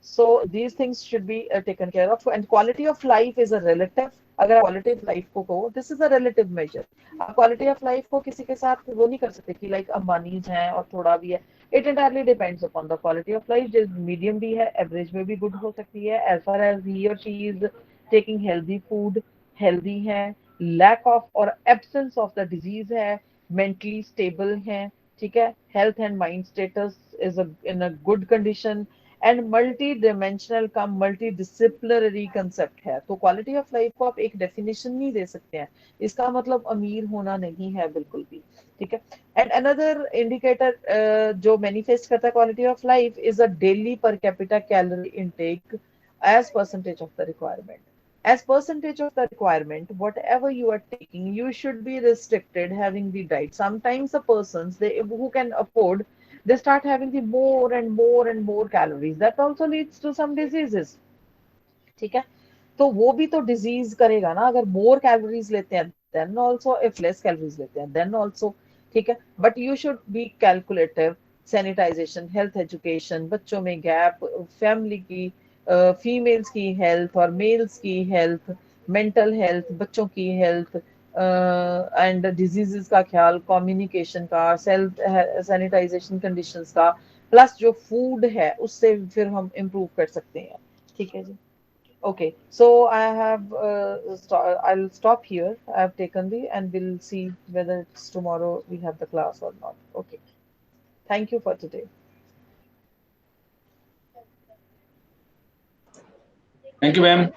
So these things should be taken care of, and quality of life is a relative। अगर क्वालिटी ऑफ लाइफ को कहो, this is a relative major. आप quality of life को किसी के साथ वो नहीं कर सकते कि लाइक अंबानीज हैं और थोड़ा भी है। It entirely depends upon the quality of life, जो मीडियम भी है, एवरेज में भी गुड हो सकती है, एज फार एज ही और she is taking healthy food, healthy है, लैक ऑफ और एब्सेंस ऑफ द डिजीज है, मेंटली स्टेबल है, ठीक है, health and mind status is in a good condition, and multi dimensional का मल्टी डिसिप्लिनरी कंसेप्ट है। तो क्वालिटी ऑफ लाइफ को आप एक डेफिनेशन नहीं दे सकते हैं, इसका मतलब अमीर होना नहीं है बिल्कुल भी, ठीक है। एंड अनदर इंडिकेटर जो मैनिफेस्ट करता है quality of life is a daily per capita calorie intake as percentage of the requirement। As percentage of the requirement, whatever you are taking, you should be restricted having the diet. Sometimes the persons they who can afford, they start having the more and more and more calories, that also leads to some diseases, ठीक है। तो वो भी तो disease करेगा ना, अगर मोर calories लेते हैं then also, if less calories लेते हैं देन ऑल्सो, ठीक है। But you should be calculative. Sanitization, health education, बच्चों में गैप, फैमिली की, फीमेल्स की हेल्थ और मेल्स की हेल्थ, मेंटल हेल्थ, बच्चों की हेल्थ, एंड डिजीजेस का ख्याल, कम्युनिकेशन का, सेल्फ सैनिटाइजेशन कंडीशंस का, प्लस जो फूड है उससे फिर हम इम्प्रूव कर सकते हैं, ठीक है जी। Okay, so I'll stop here. I've taken the, and we'll see whether it's tomorrow we have the class or not. Okay, thank you for today. Thank you, ma'am.